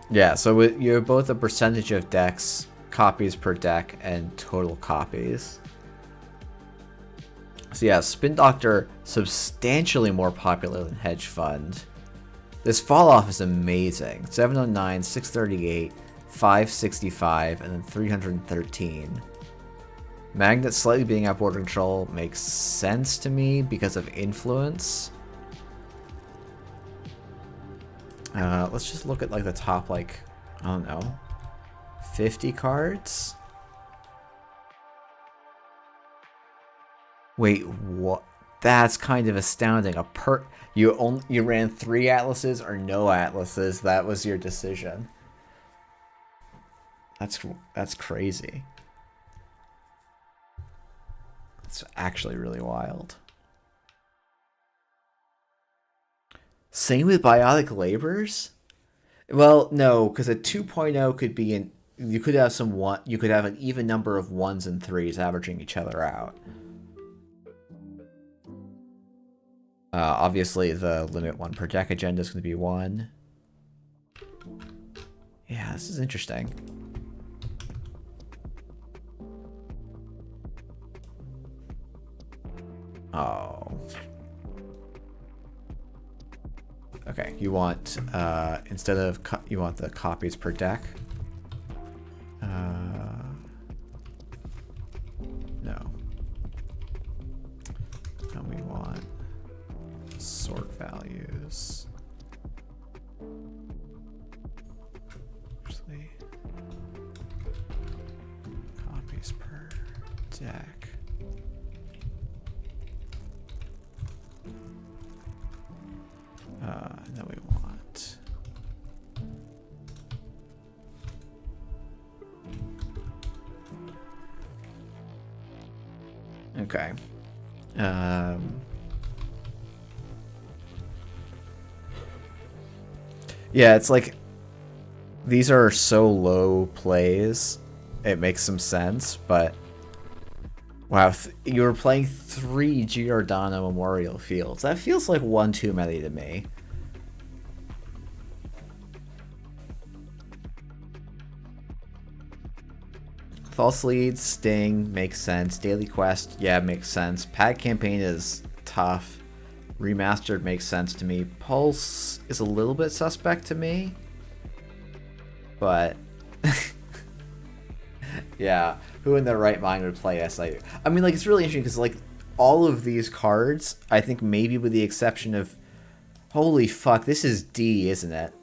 Yeah, so you have both a percentage of decks, copies per deck, and total copies. So yeah, Spin Doctor, substantially more popular than Hedge Fund. This fall off is amazing. 709, 638, 565, and then 313. Magnet slightly being out border control makes sense to me because of influence. Let's just look at like the top, like, I don't know, 50 cards? Wait, what? That's kind of astounding. You ran 3 atlases or no atlases. That was your decision. That's crazy. It's actually really wild. Same with Biotic Labors? Well, no, because a 2.0 could be you could have you could have an even number of 1s and 3s averaging each other out. Obviously, the limit 1 per deck agenda is going to be 1. Yeah, this is interesting. Oh. Okay, you want, instead of, you want the copies per deck? No. And we want sort values. Actually, copies per deck. And then we want okay. Yeah, it's like these are so low plays. It makes some sense, but wow, you were playing 3 Giordano Memorial Fields. That feels like 1 too many to me. False Lead, Sting, makes sense. Daily Quest, yeah, makes sense. Pack Campaign is tough. Remastered makes sense to me. Pulse is a little bit suspect to me. But yeah, who in their right mind would play SIU? I mean, like, it's really interesting because, like, all of these cards, I think maybe with the exception of... Holy fuck, this is D, isn't it?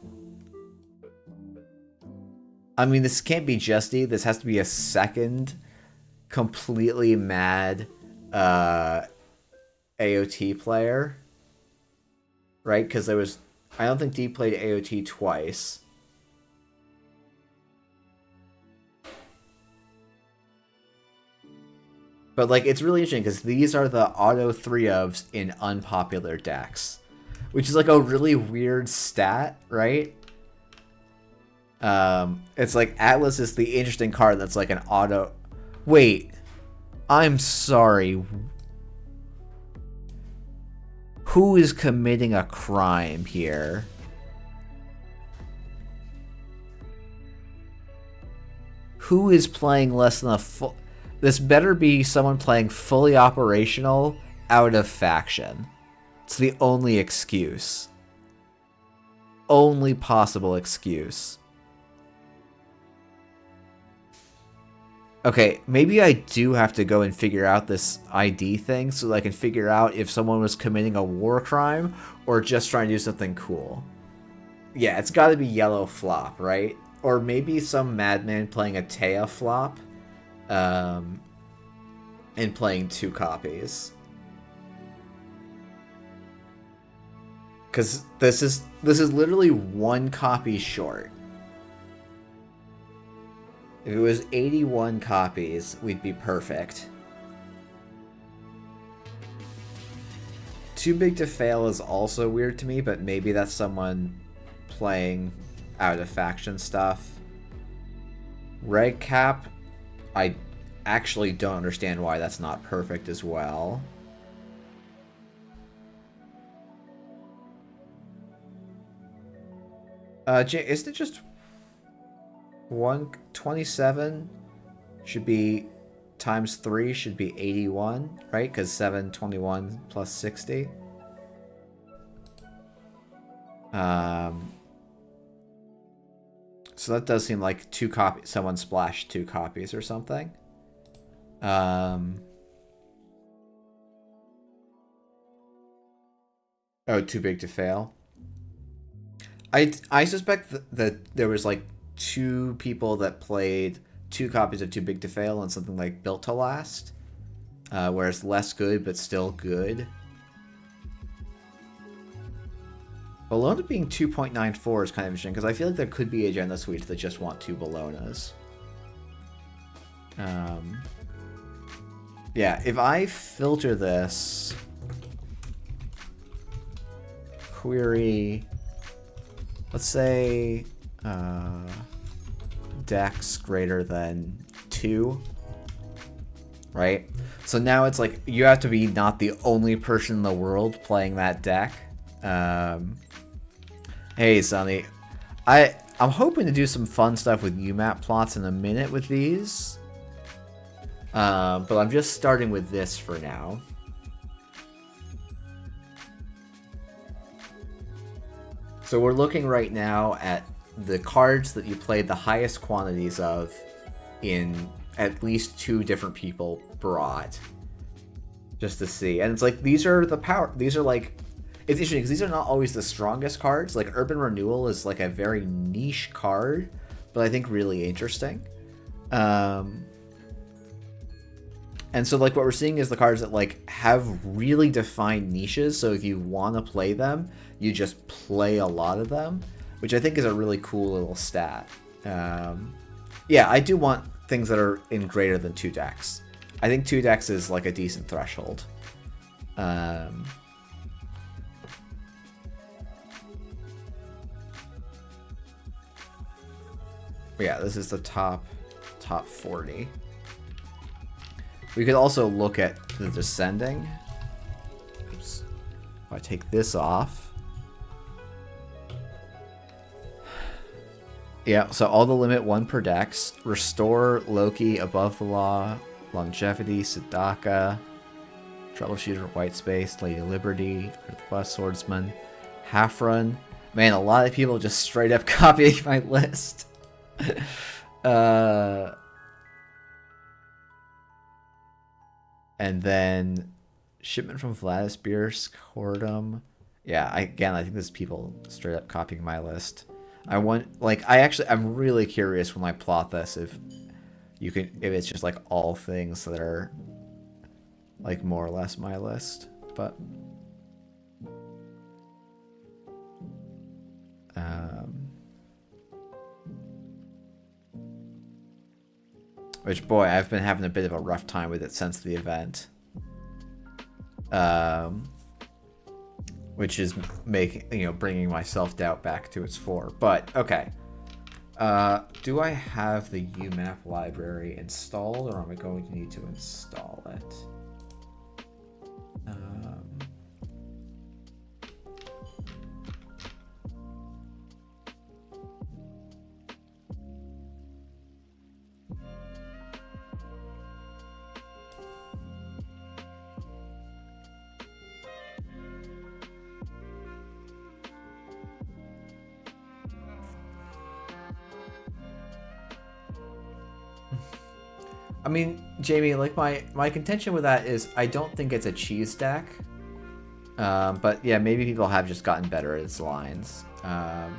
I mean, this can't be just D. This has to be a second completely mad AOT player. Right? Because there was I don't think D played AOT twice. But, like, it's really interesting because these are the auto 3-ofs in unpopular decks. Which is, like, a really weird stat, right? It's like Atlas is the interesting card that's like an auto... Wait. I'm sorry. Who is committing a crime here? Who is playing less than a full... This better be someone playing fully operational out of faction. It's the only excuse. Only possible excuse. Okay, maybe I do have to go and figure out this ID thing so that I can figure out if someone was committing a war crime or just trying to do something cool. Yeah, it's got to be yellow flop, right? Or maybe some madman playing a Taya flop and playing 2 copies. Because this is literally 1 copy short. If it was 81 copies, we'd be perfect. Too big to fail is also weird to me, but maybe that's someone playing out of faction stuff. Red cap, I actually don't understand why that's not perfect as well. Isn't it just 127 should be times 3 should be 81, right? Because 721 plus 60. So that does seem like 2 copies. Someone splashed 2 copies or something. Oh, too big to fail. I suspect that there was like 2 people that played 2 copies of Too Big to Fail and something like Built to Last, where it's less good but still good. Bologna being 2.94 is kind of interesting because I feel like there could be agenda suites that just want 2 Bolognas. Yeah, if I filter this, query, let's say decks greater than 2, right? So now it's like you have to be not the only person in the world playing that deck. Hey, Sonny, I'm hoping to do some fun stuff with UMAP plots in a minute with these, but I'm just starting with this for now. So we're looking right now at the cards that you played the highest quantities of in at least 2 different people brought, just to see. And it's like, these are the power, these are like, it's interesting because these are not always the strongest cards. Like Urban Renewal is like a very niche card, but I think really interesting. And so like what we're seeing is the cards that like have really defined niches. So if you want to play them, you just play a lot of them, which I think is a really cool little stat. Yeah, I do want things that are in greater than 2 decks. I think 2 decks is like a decent threshold. Yeah, this is the top 40. We could also look at the descending. Oops. If I take this off. Yeah, so all the limit 1 per decks. Restore, Loki, Above the Law, Longevity, Sadaka, Troubleshooter, White Space, Lady Liberty, Earthwest Swordsman, Half Run. Man, a lot of people just straight up copying my list. And then Shipment from Vladispear, Scordum. Yeah, I think there's people straight up copying my list. I'm really curious when I plot this if it's just like all things that are like more or less my list, but Which, boy, I've been having a bit of a rough time with it since the event. Which is bringing my self-doubt back to its fore. But, okay. Do I have the UMAP library installed, or am I going to need to install it? I mean, Jamie, like my contention with that is I don't think it's a cheese stack. But yeah, maybe people have just gotten better at its lines. And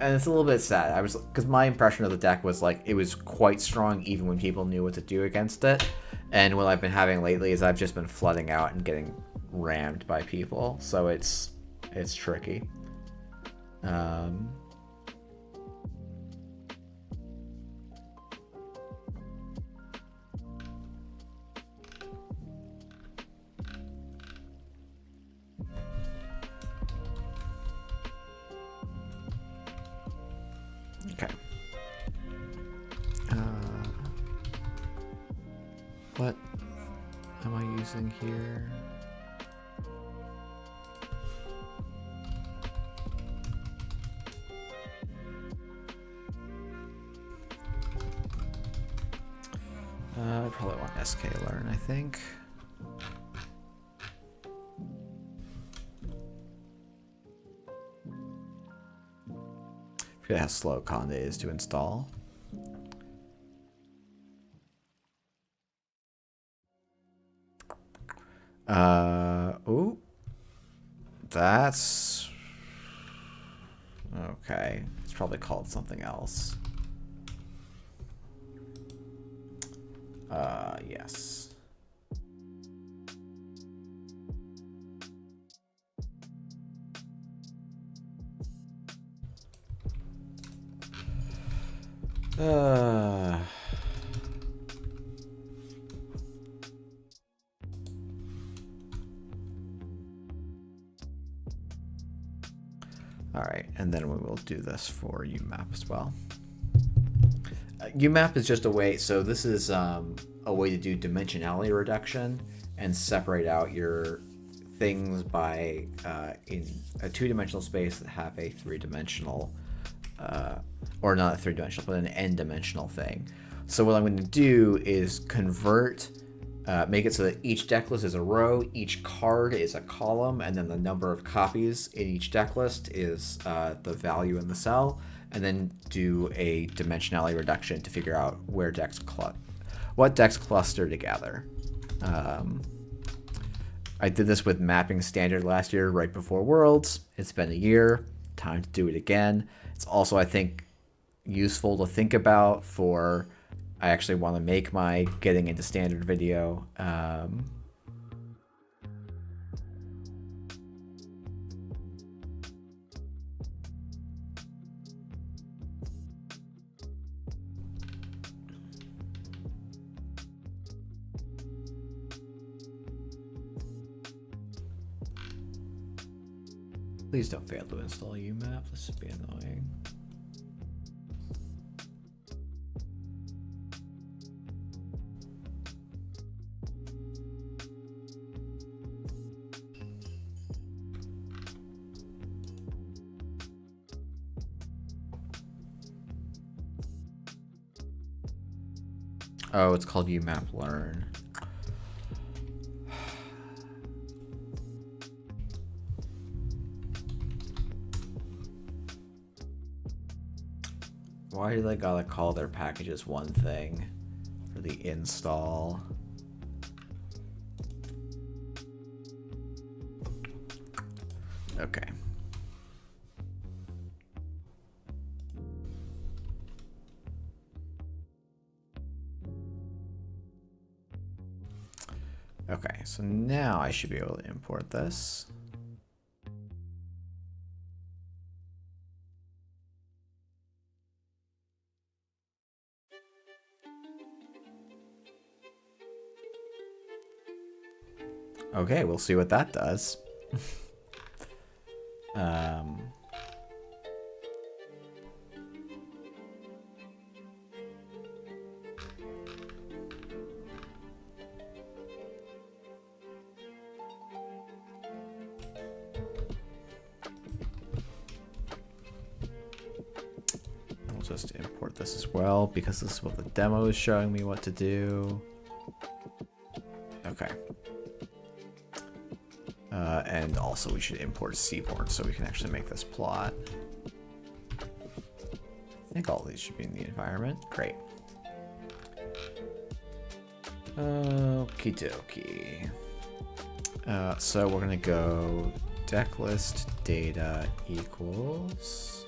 it's a little bit sad. Because my impression of the deck was like it was quite strong even when people knew what to do against it. And what I've been having lately is I've just been flooding out and getting rammed by people. So it's tricky. Okay. What am I using here? I probably want sklearn, I think. Forget how slow Conde is to install. Ooh. That's... okay. It's probably called something else. Yes. Alright, and then we will do this for UMAP as well. UMAP is just a way, so this is a way to do dimensionality reduction and separate out your things by in a two-dimensional space that have a three-dimensional, or not a three-dimensional, but an n-dimensional thing. So what I'm going to do is convert, make it so that each deck list is a row, each card is a column, and then the number of copies in each deck list is the value in the cell, and then do a dimensionality reduction to figure out where what decks cluster together. I did this with mapping standard last year right before Worlds. It's been a year. Time to do it again. It's also, I think, useful to think about for... I actually want to make my getting into standard video. Please don't fail to install UMAP. This would be annoying. Oh, it's called UMAP Learn. Why do they gotta call their packages one thing for the install? Okay. Okay, so now I should be able to import this. Okay, we'll see what that does. We'll just import this as well because this is what the demo is showing me what to do. Okay. And also we should import Seaborn so we can actually make this plot. I think all these should be in the environment. Great. Okie dokie. So we're gonna go deck list data equals.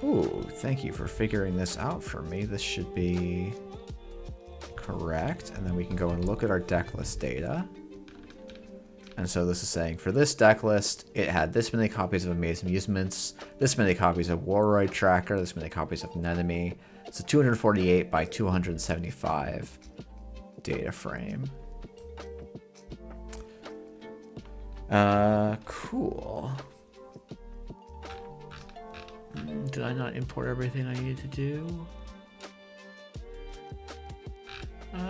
Ooh, thank you for figuring this out for me. This should be correct. And then we can go and look at our deck list data. And so this is saying for this deck list, it had this many copies of Amaze Amusements, this many copies of Warroid Tracker, this many copies of Nenemy. So 248 by 275 data frame. Cool. Did I not import everything I needed to do?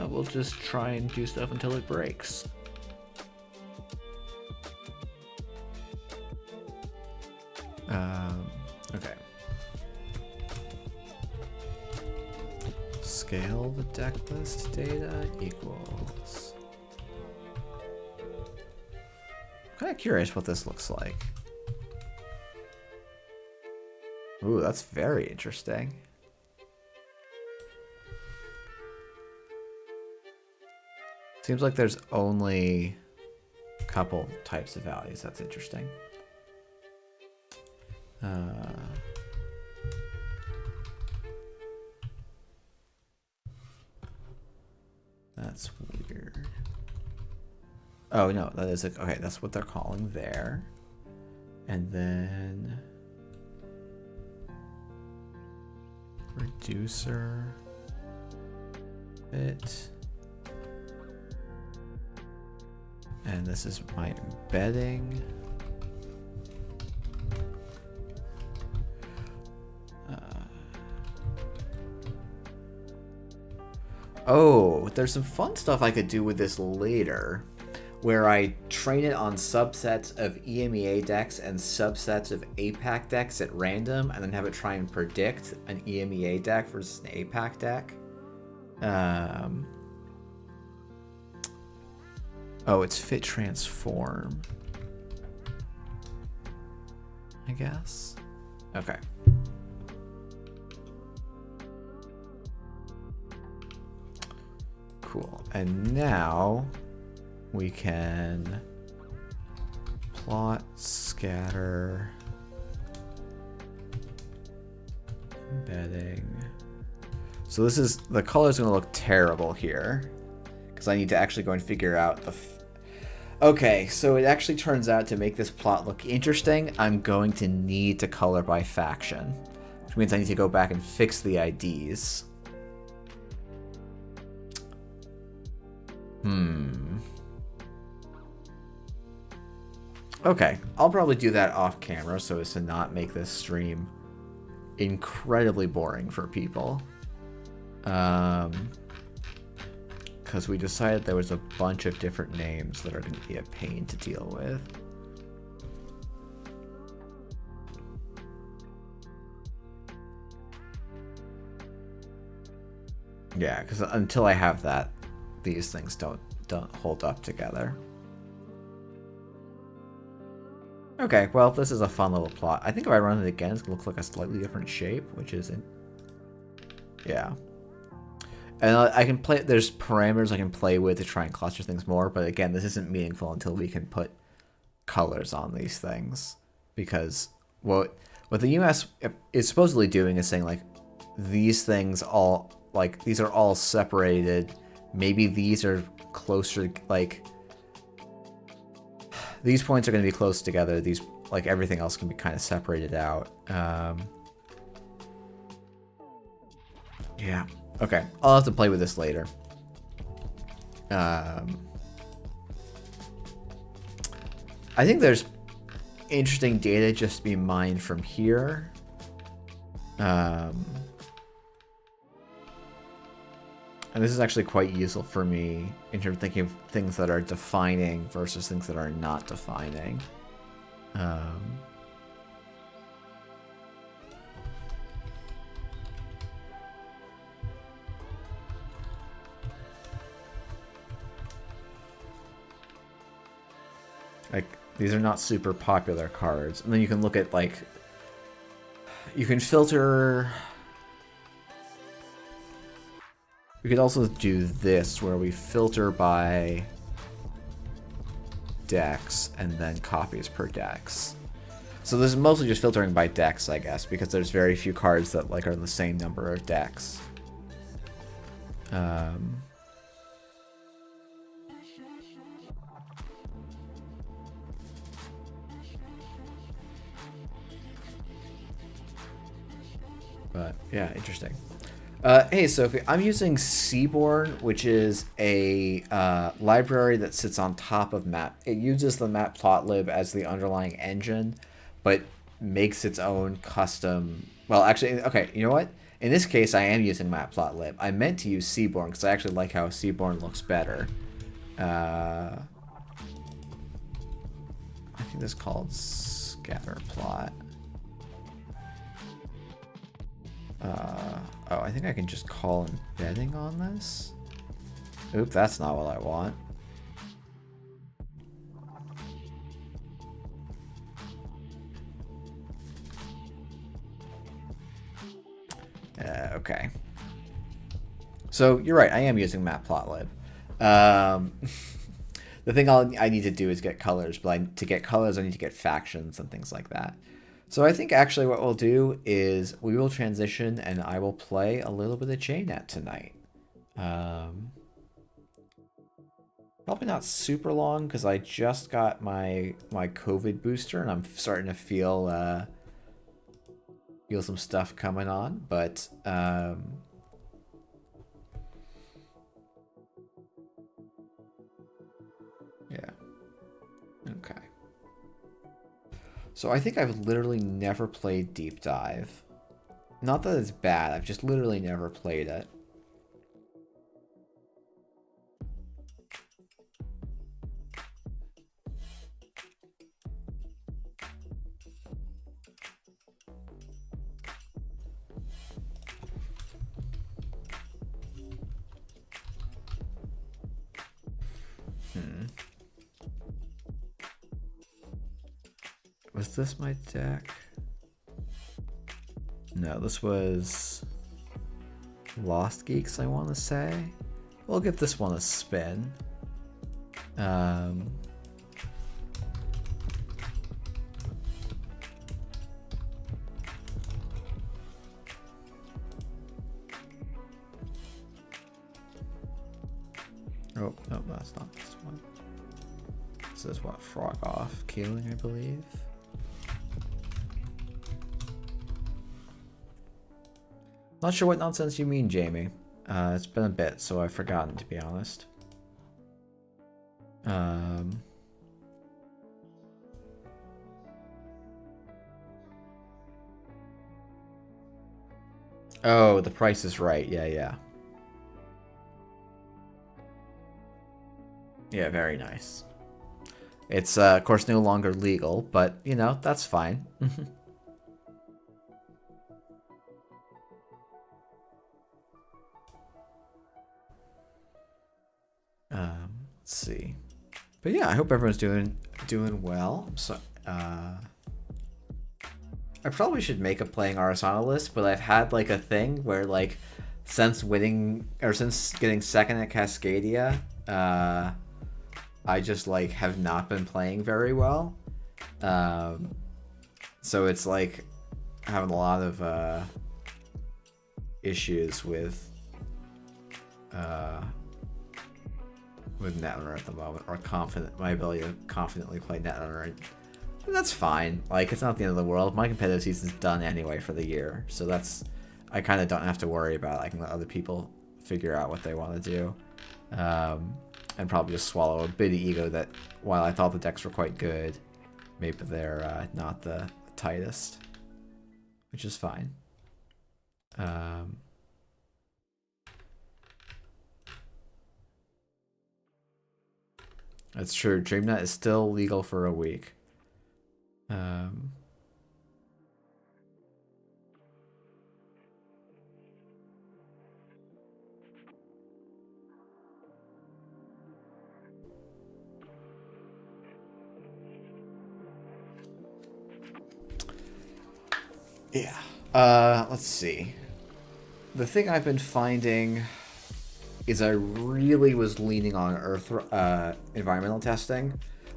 We'll just try and do stuff until it breaks. Okay. Scale the deck list data equals. I'm kind of curious what this looks like. Ooh, that's very interesting. Seems like there's only a couple types of values. That's interesting. That's weird. Oh no, that is okay. That's what they're calling there. And then reducer bit. And this is my embedding. Oh, there's some fun stuff I could do with this later, where I train it on subsets of EMEA decks and subsets of APAC decks at random, and then have it try and predict an EMEA deck versus an APAC deck. Oh, it's fit transform, I guess. Okay. Cool. And now we can plot, scatter, embedding. So this is, the color's gonna look terrible here because I need to actually go and figure out the okay, so it actually turns out to make this plot look interesting, I'm going to need to color by faction, which means I need to go back and fix the IDs. Okay, I'll probably do that off camera so as to not make this stream incredibly boring for people. Because we decided there was a bunch of different names that are going to be a pain to deal with. Yeah, because until I have that, these things don't hold up together. Okay, well, this is a fun little plot. I think if I run it again, it's going to look like a slightly different shape, which isn't. Yeah. And I can play, there's parameters I can play with to try and cluster things more, but again, this isn't meaningful until we can put colors on these things. Because what the US is supposedly doing is saying, like, these things all, like, these are all separated. Maybe these are closer, like, these points are going to be close together. These, like, everything else can be kind of separated out. Yeah. Okay. I'll have to play with this later. I think there's interesting data just to be mined from here. And this is actually quite useful for me in terms of thinking of things that are defining versus things that are not defining. Like, these are not super popular cards. And then you can look at, like, you can filter. We could also do this where we filter by decks and then copies per decks. So this is mostly just filtering by decks, I guess, because there's very few cards that like are the same number of decks. But yeah, interesting. Hey Sophie, I'm using Seaborn, which is a library that sits on top of map. It uses the matplotlib as the underlying engine, but makes its own custom. Well, actually, okay, you know what? In this case, I am using matplotlib. I meant to use Seaborn because I actually like how Seaborn looks better. I think this is called scatterplot. Oh, I think I can just call embedding on this. Oop, that's not what I want. Okay. So you're right, I am using matplotlib. The thing I need to do is get colors, but to get colors I need to get factions and things like that. So I think actually what we'll do is we will transition and I will play a little bit of JNet tonight. Probably not super long because I just got my COVID booster and I'm starting to feel some stuff coming on, but yeah. Okay. So I think I've literally never played Deep Dive. Not that it's bad, I've just literally never played it. Was this my deck? No, this was Lost Geeks, I want to say. We'll give this one a spin. Oh, no, that's not this one. This is what? Frog Off Keeling, I believe. Not sure what nonsense you mean, Jamie. It's been a bit, so I've forgotten, to be honest. Oh, the price is right. Yeah. Yeah, very nice. It's, of course, no longer legal, but, you know, that's fine. Let's see. But yeah, I hope everyone's doing well. So, I probably should make a playing Arasana list, but I've had like a thing where like since getting second at Cascadia, I just like have not been playing very well. So it's like having a lot of issues with Netrunner at the moment, or my ability to confidently play Netrunner. And that's fine. Like, it's not the end of the world. My competitive season's done anyway for the year, so that's I kind of don't have to worry about it. I can let other people figure out what they want to do. And probably just swallow a bit of ego that while I thought the decks were quite good, maybe they're not the tightest, which is fine. That's true. DreamNet is still legal for a week. Yeah. Let's see. The thing I've been finding is I really was leaning on Earth environmental testing.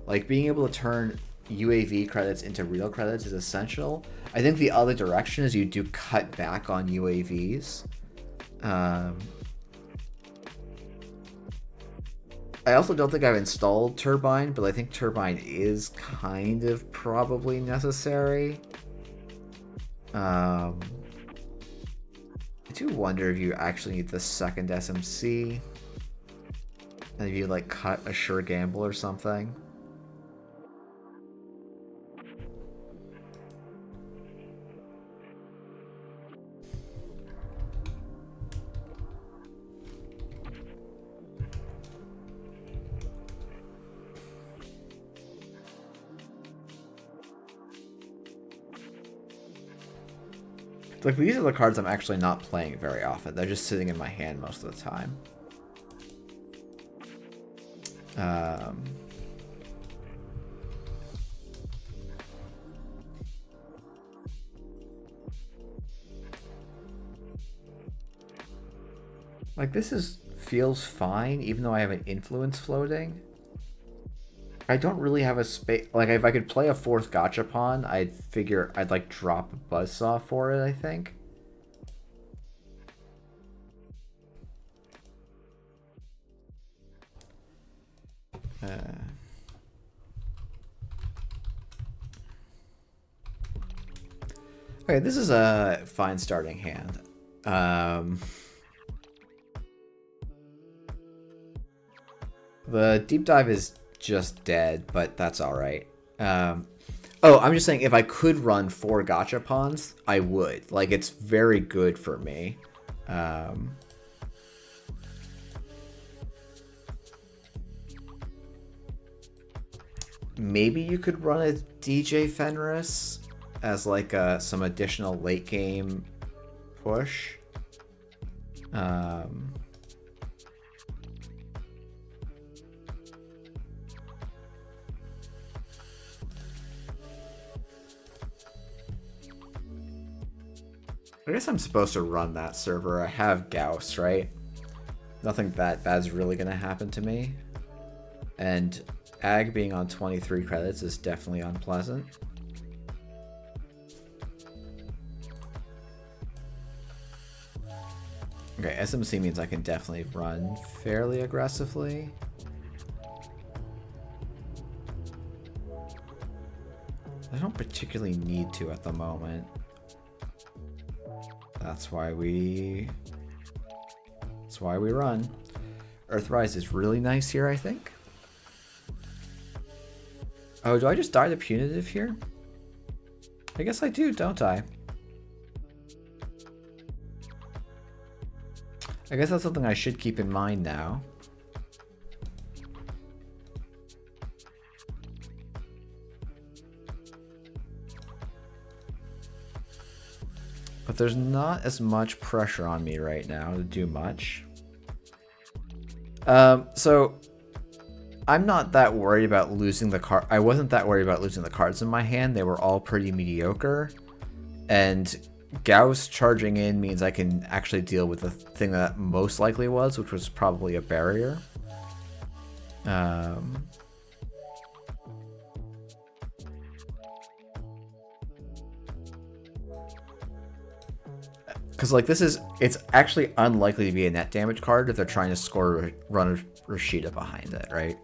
Like, being able to turn UAV credits into real credits is essential. I think the other direction is you do cut back on UAVs. I also don't think I've installed Turbine, but I think Turbine is kind of probably necessary. I do wonder if you actually need the second SMC. And if you like cut a Sure Gamble or something. Like, these are the cards I'm actually not playing very often. They're just sitting in my hand most of the time. Like, this feels fine, even though I have an influence floating. I don't really have a space. Like, if I could play a fourth Gachapon, I'd figure I'd like drop a Buzzsaw for it, I think. Okay, this is a fine starting hand. The deep dive is just dead, but that's alright. Oh, I'm just saying, if I could run 4 Gachapons, I would. Like, it's very good for me. Maybe you could run a DJ Fenris as like some additional late game push. I guess I'm supposed to run that server. I have Gauss, right? Nothing that bad's really gonna happen to me. And Ag being on 23 credits is definitely unpleasant. Okay, SMC means I can definitely run fairly aggressively. I don't particularly need to at the moment. That's why we run. Earthrise is really nice here, I think. Oh, do I just die to punitive here? I guess I do, don't I? I guess that's something I should keep in mind now. But there's not as much pressure on me right now to do much. So I'm not that worried about losing the card. I wasn't that worried about losing the cards in my hand. They were all pretty mediocre. And Gauss charging in means I can actually deal with the thing that most likely was, which was probably a barrier. Because, like, it's actually unlikely to be a net damage card if they're trying to run a Rashida behind it, right?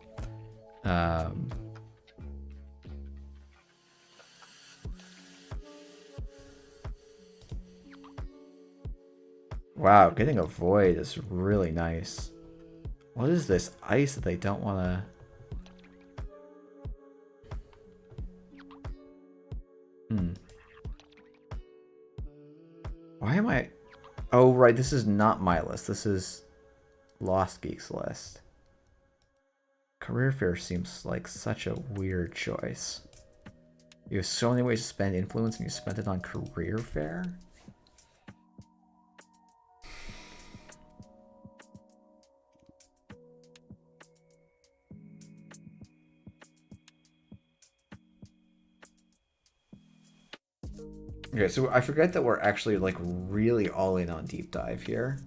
Wow, getting a void is really nice. What is this ice that they don't want to... Why am I... Oh, right, this is not my list. This is Lost Geek's list. Career fair seems like such a weird choice. You have so many ways to spend influence and you spent it on career fair? Okay, so I forget that we're actually like really all in on deep dive here.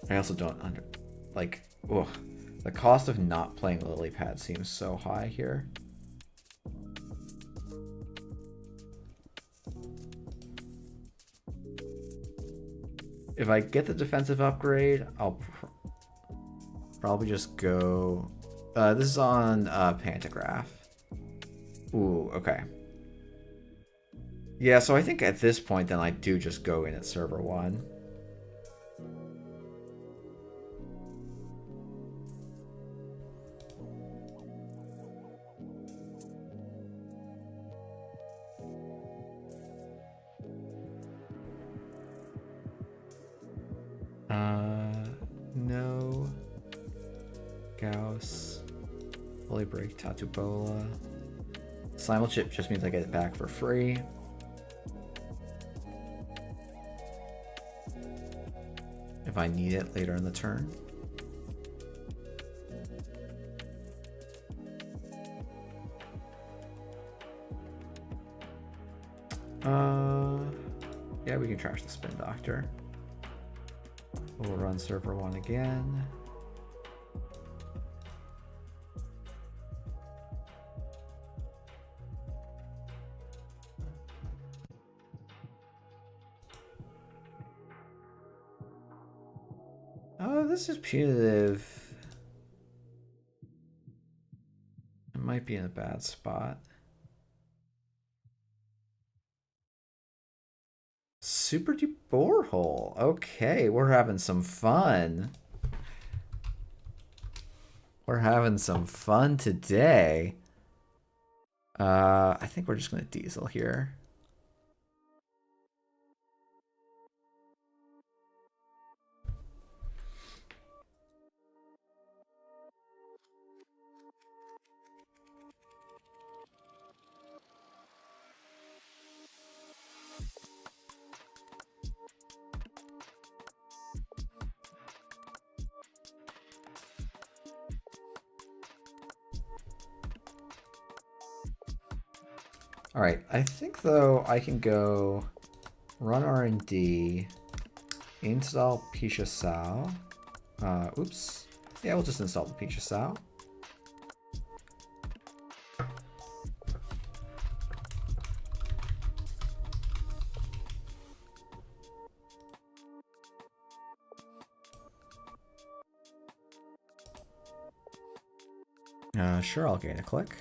I also don't like, ugh, the cost of not playing lily pad seems so high here. If I get the defensive upgrade, I'll probably just go... this is on Pantograph. Ooh, okay. Yeah, so I think at this point then I do just go in at server 1. No. Gauss. Fully break Tatubola. Simulchip just means I get it back for free. If I need it later in the turn. Yeah, we can trash the Spin Doctor. We'll run server 1 again. Oh, this is punitive. It might be in a bad spot. Super deep borehole. Okay, we're having some fun. We're having some fun today. I think we're just gonna diesel here. All right, I think though I can go run R&D, install Pisha Sao. Oops. Yeah, we'll just install the Pisha Sao. Sure, I'll gain a click.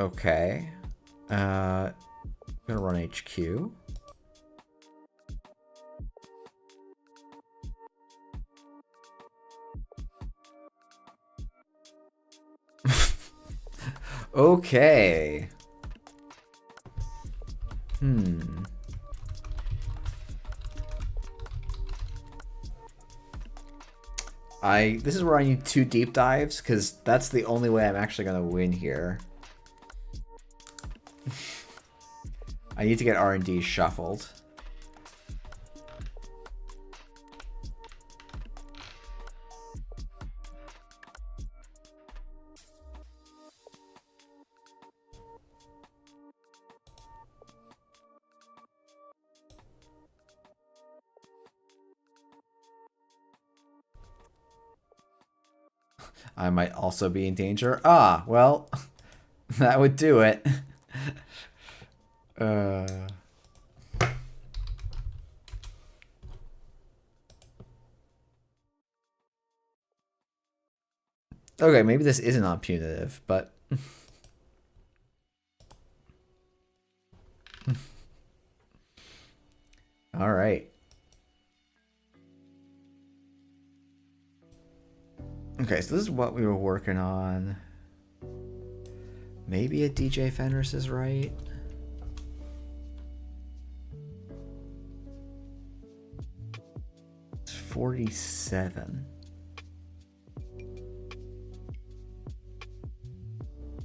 Okay. Gonna run HQ. Okay. This is where I need 2 deep dives, because that's the only way I'm actually gonna win here. I need to get R&D shuffled. I might also be in danger. Ah, well, that would do it. Okay, maybe this isn't on punitive, but... Alright. Okay, so this is what we were working on. Maybe a DJ Fenris is right. It's 47.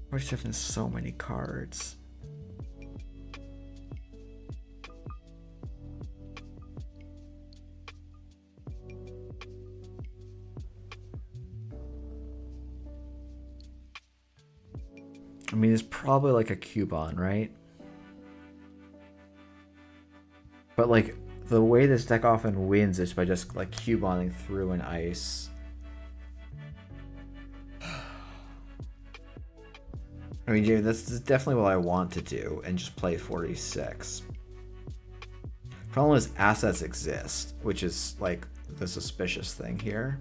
47 is so many cards. I mean, it's probably like a Cubone, right? But like, the way this deck often wins is by just like Cuboning through an ice. I mean, Jamie, that's definitely what I want to do, and just play 46. Problem is, assets exist, which is like the suspicious thing here.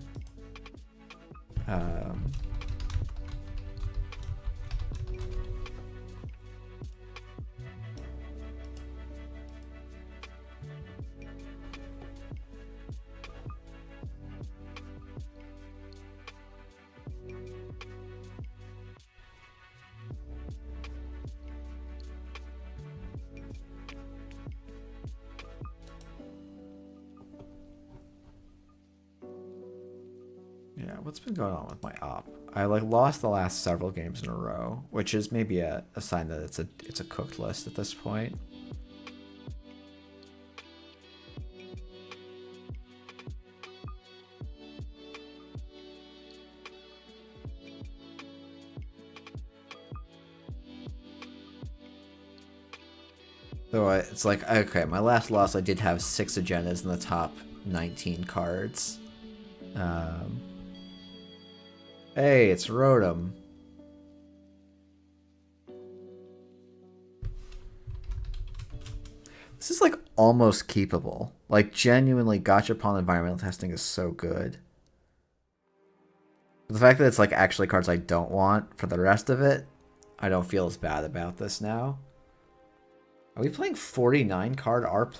Yeah, what's been going on with my op? I like lost the last several games in a row, which is maybe a sign that it's a cooked list at this point. So it's like, okay, my last loss I did have 6 agendas in the top 19 cards. Hey, it's Rotom. This is like almost keepable. Like genuinely, Gachapon environmental testing is so good. The fact that it's like actually cards I don't want for the rest of it, I don't feel as bad about this now. Are we playing 49 card R+?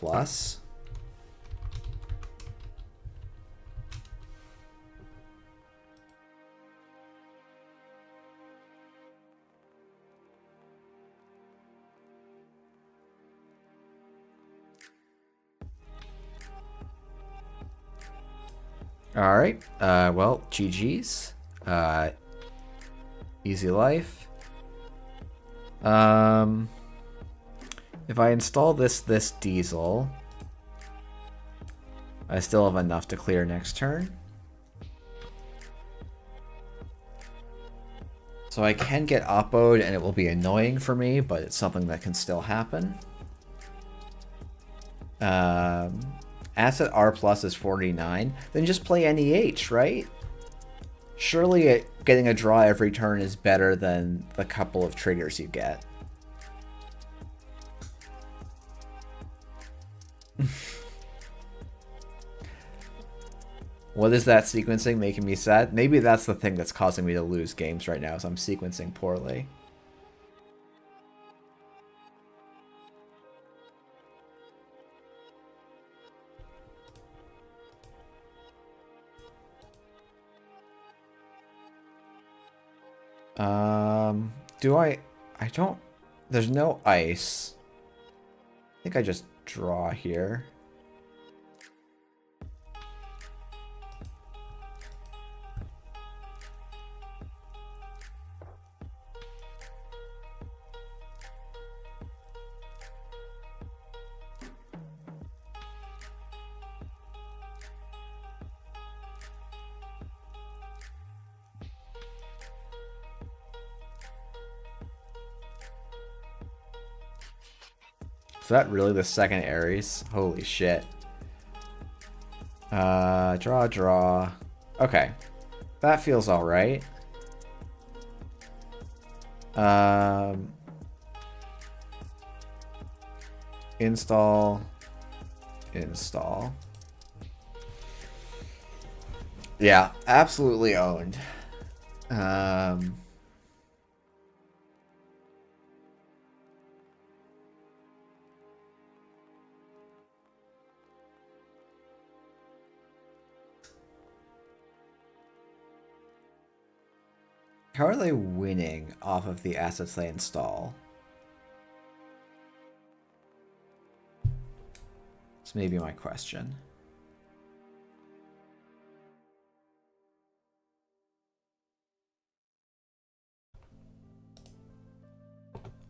Alright, well, GG's. Easy life. If I install this diesel, I still have enough to clear next turn. So I can get oppoed and it will be annoying for me, but it's something that can still happen. Asset R+ is 49. Then just play NEH, right? Surely getting a draw every turn is better than the couple of triggers you get. What is that sequencing making me sad? Maybe that's the thing that's causing me to lose games right now, is I'm sequencing poorly. I don't, there's no ice. I think I just draw here. Is that really the second Ares? Holy shit. Draw. Okay. That feels alright. Install. Yeah, absolutely owned. Um, how are they winning off of the assets they install? That's maybe my question.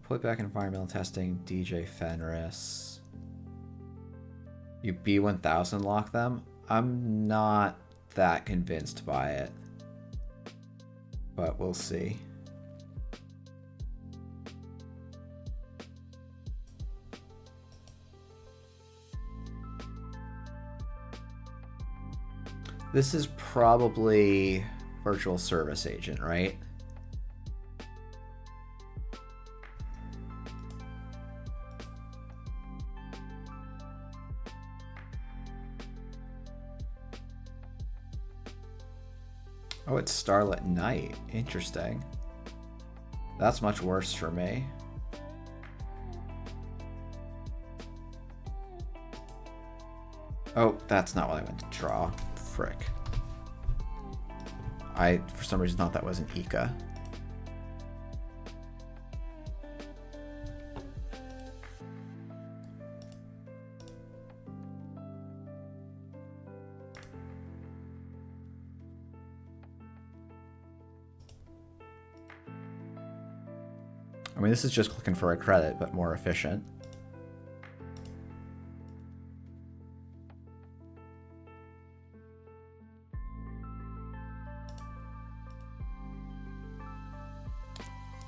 Put back environmental testing, DJ Fenris. You B1000 lock them? I'm not that convinced by it. But we'll see. This is probably virtual service agent, right? Oh, it's Starlit Night. Interesting. That's much worse for me. Oh, that's not what I meant to draw. Frick. I, for some reason, thought that was an Ika. I mean, this is just clicking for a credit, but more efficient.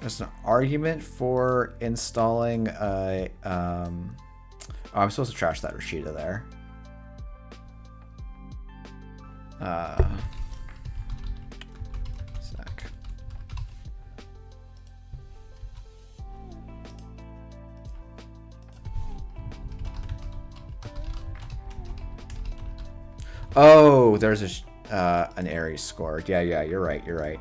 There's an argument for installing a... Oh, I'm supposed to trash that Rashida there. Sec. Oh, there's an Ares score. Yeah, you're right, you're right.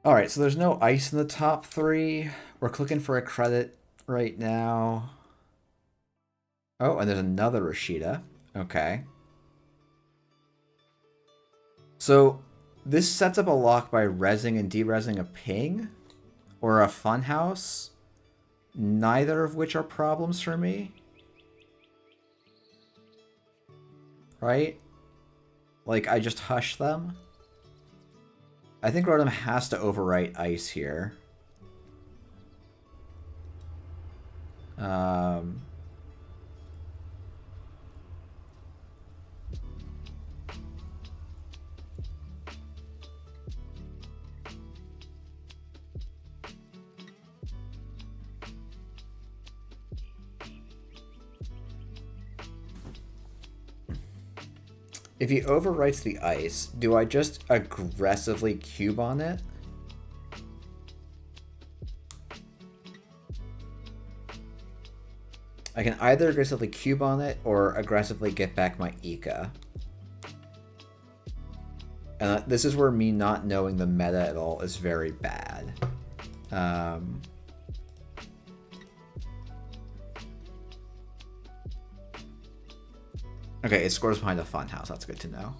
Alright, so there's no ice in the top three. We're clicking for a credit right now. Oh, and there's another Rashida. Okay. So this sets up a lock by resing and deresing a ping or a funhouse, neither of which are problems for me. Right? Like, I just hush them. I think Rotom has to overwrite ice here. If he overwrites the ice, do I just aggressively cube on it? I can either aggressively cube on it or aggressively get back my Ika. And this is where me not knowing the meta at all is very bad. Okay, it scores behind a funhouse. That's good to know.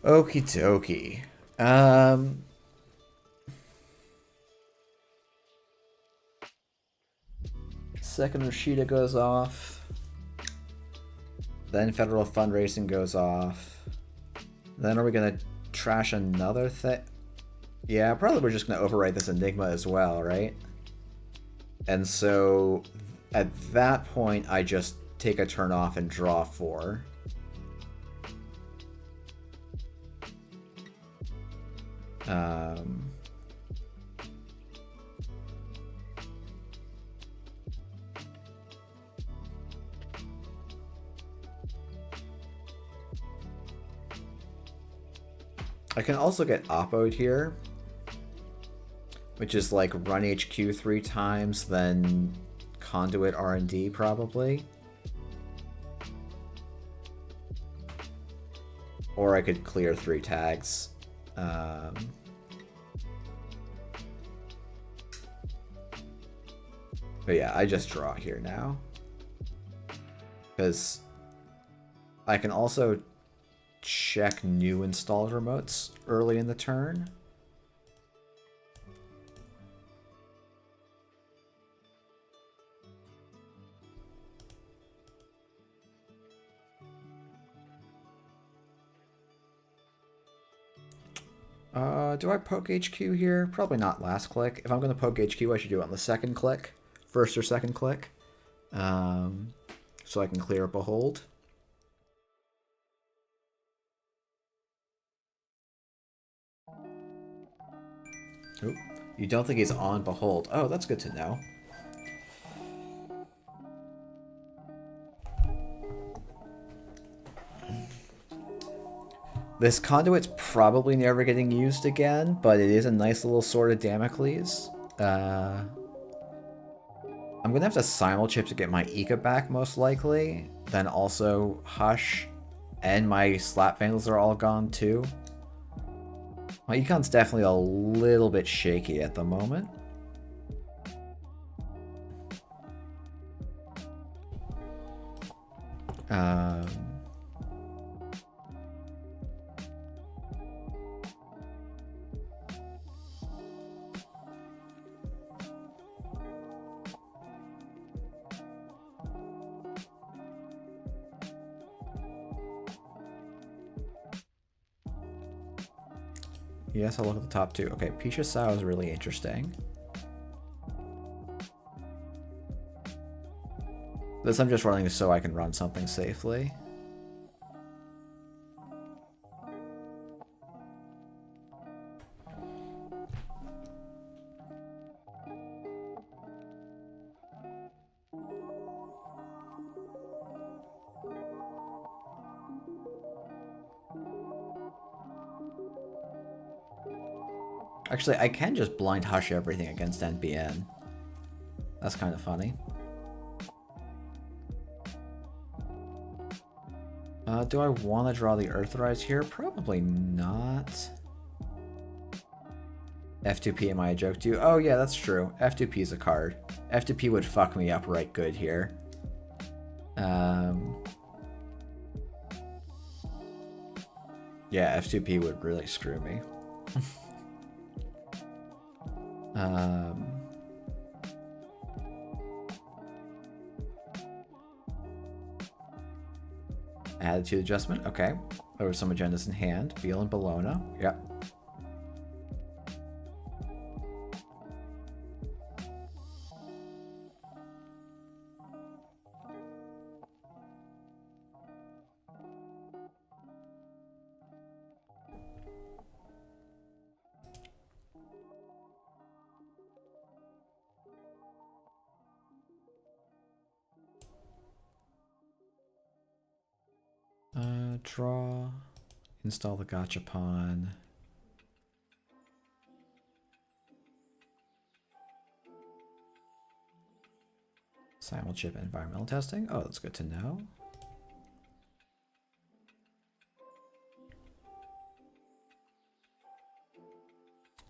Okie dokie. Second Rashida goes off. Then Federal Fundraising goes off. Then are we gonna trash another thing? Yeah, probably we're just gonna overwrite this Enigma as well, right? And so at that point, I just take a turn off and draw 4. I can also get oppoed here, which is like run HQ 3 times, then conduit R&D probably. Or I could clear 3 tags. But yeah, I just draw here now. Because I can also check new installed remotes early in the turn. Do I poke HQ here? Probably not last click. If I'm going to poke HQ, I should do it on the second click. First or second click. So I can clear up a hold. Oop. You don't think he's on Behold. Oh, that's good to know. This conduit's probably never getting used again, but it is a nice little sword of Damocles. I'm gonna have to simulchip to get my Eka back, most likely. Then also Hush, and my Slap Vandals are all gone too. My Econ's definitely a little bit shaky at the moment. Yes, I'll look at the top 2. Okay, Pisha Sao is really interesting. This I'm just running so I can run something safely. Actually, I can just blind hush everything against NBN. That's kind of funny. Do I want to draw the Earthrise here? Probably not. F2P, am I a joke to you? Oh yeah, that's true. F2P is a card. F2P would fuck me up right good here. Yeah, F2P would really screw me. Attitude adjustment, okay. There were some agendas in hand. Beal and Bologna, yep. Draw, install the gachapon. Simulchip environmental testing. Oh, that's good to know.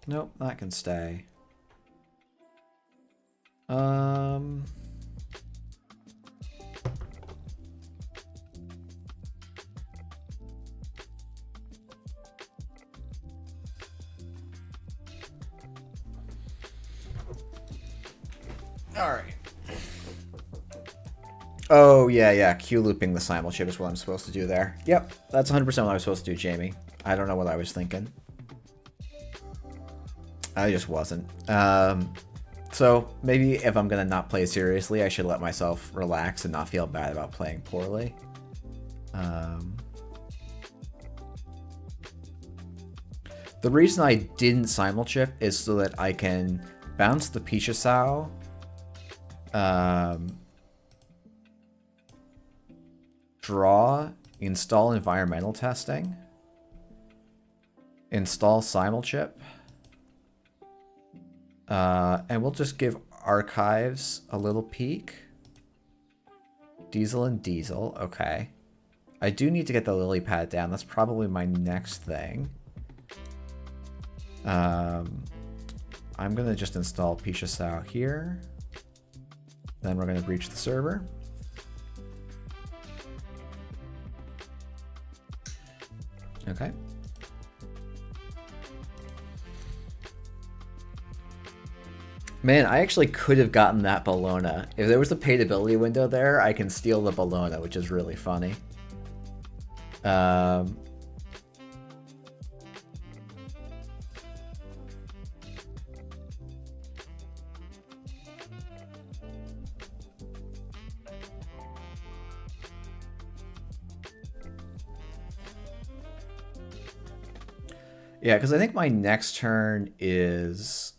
Nope, that can stay. All right. Oh, yeah, yeah. Q looping the simul chip is what I'm supposed to do there. Yep, that's 100% what I was supposed to do, Jamie. I don't know what I was thinking. I just wasn't. So maybe if I'm gonna not play seriously, I should let myself relax and not feel bad about playing poorly. The reason I didn't simulchip is so that I can bounce the Pichasau, draw, install environmental testing, install simulchip, and we'll just give archives a little peek. Diesel and diesel, okay. I do need to get the lily pad down. That's probably my next thing. I'm gonna just install Pichasau here. Then we're gonna breach the server. Okay. Man, I actually could have gotten that Bologna. If there was a paid-ability window there, I can steal the Bologna, which is really funny. Yeah, because I think my next turn is...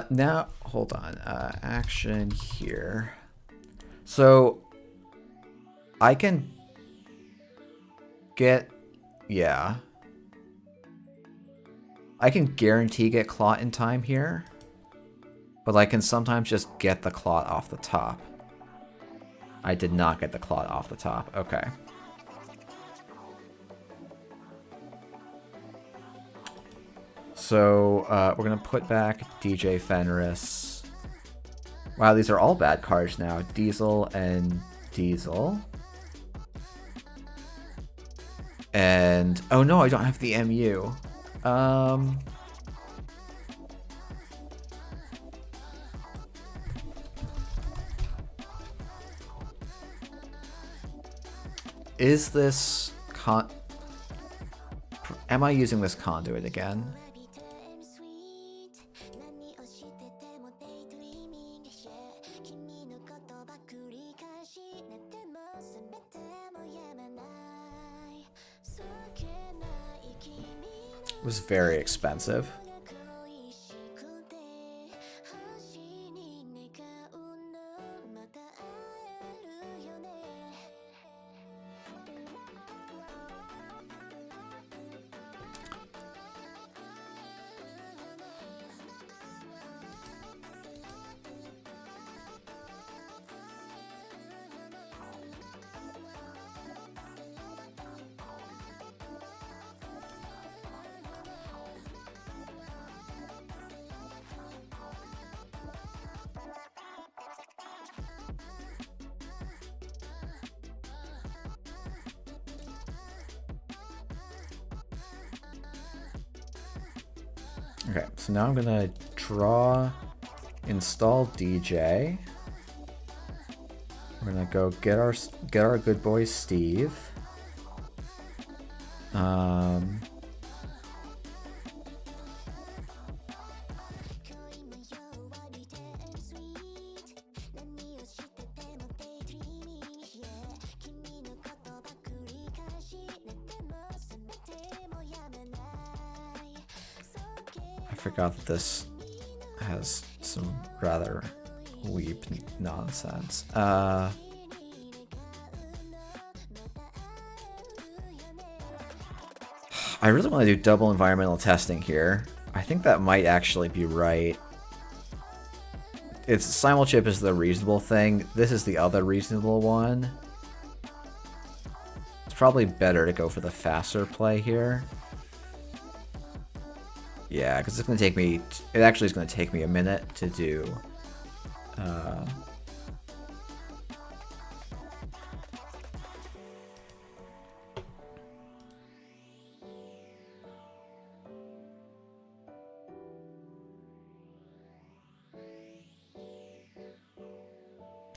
now, hold on. Action here. So, I can get... Yeah. I can guarantee get Clot in time here. But I can sometimes just get the Clot off the top. I did not get the Clot off the top. Okay. So, we're going to put back DJ Fenris. Wow, these are all bad cards now. Diesel and Diesel. And... Oh no, I don't have the MU. Is this am I using this conduit again? It was very expensive. Okay, so now I'm gonna draw, install DJ. We're gonna go get our good boy Steve. I forgot that this has some rather weep nonsense. I really want to do double environmental testing here. I think that might actually be right. It's simulchip is the reasonable thing. This is the other reasonable one. It's probably better to go for the faster play here. Yeah, because it's going to take me... It actually is going to take me a minute to do...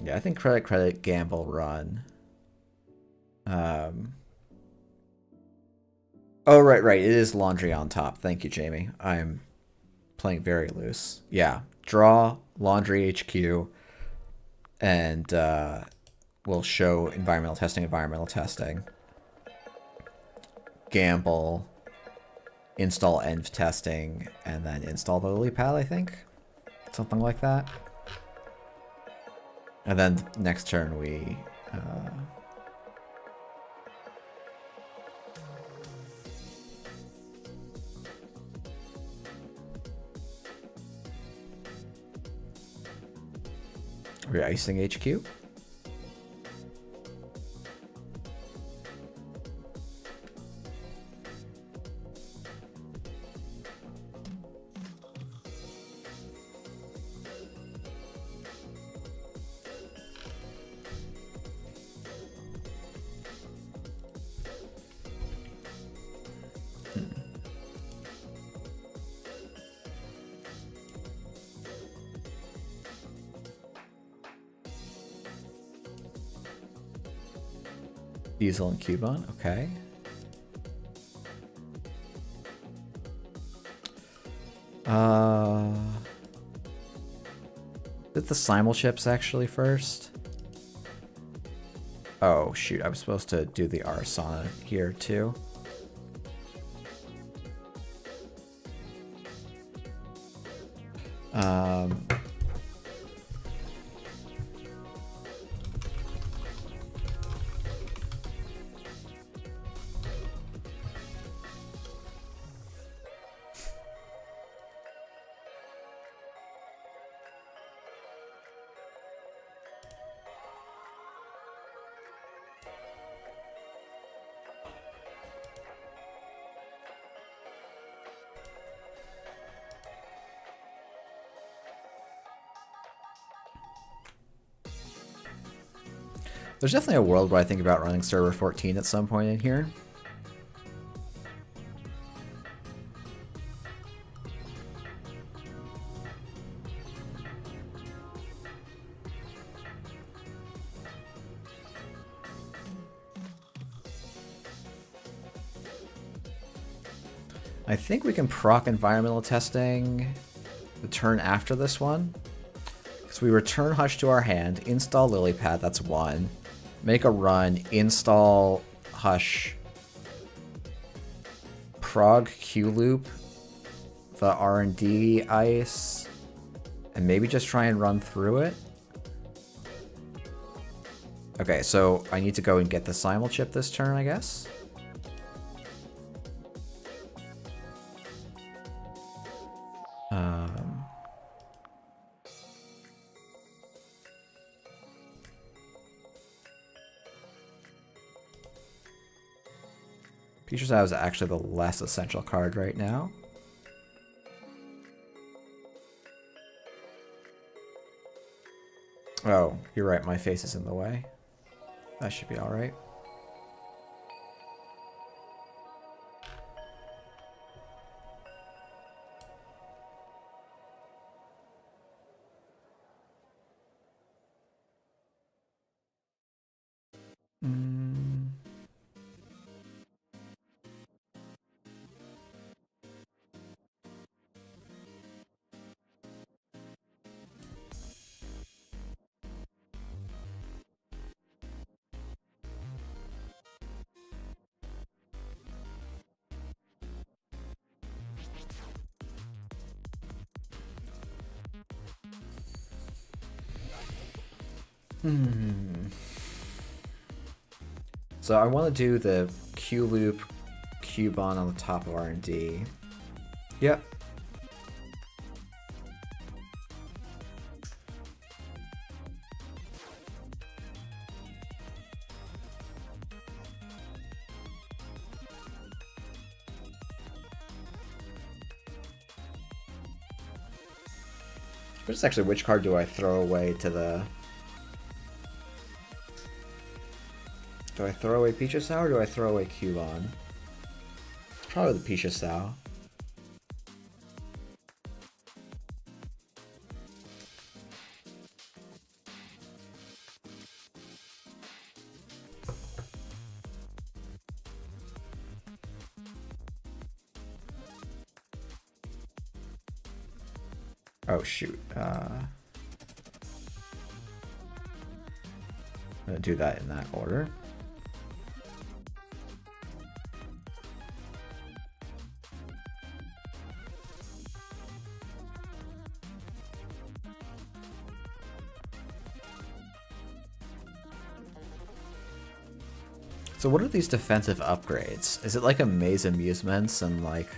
Yeah, I think credit, gamble, run. Oh, right. It is laundry on top. Thank you, Jamie. I'm playing very loose. Yeah, draw, laundry HQ, and we'll show environmental testing. Gamble, install env testing, and then install the lily pad, I think. Something like that. And then next turn we... Re-icing HQ. Diesel and Cubon, okay. Did the simul chips actually first? Oh shoot, I was supposed to do the Arsana here too. There's definitely a world where I think about running server 14 at some point in here. I think we can proc environmental testing the turn after this one. So we return Hush to our hand, install Lilypad, that's one. Make a run, install Hush, prog Q loop, the R&D ice, and maybe just try and run through it. Okay, so I need to go and get the simul chip this turn, I guess. Features Out is actually the less essential card right now. Oh, you're right, my face is in the way. That should be alright. So I want to do the Q loop, Cubon on the top of R&D. Yep. But it's actually, which card do I throw away to the... Do I throw away Peach Sour or do I throw away Cubon? It's probably the Peach Sour. Oh shoot. I'm gonna do that in that order. So what are these defensive upgrades? Is it like a Maze Amusements and like...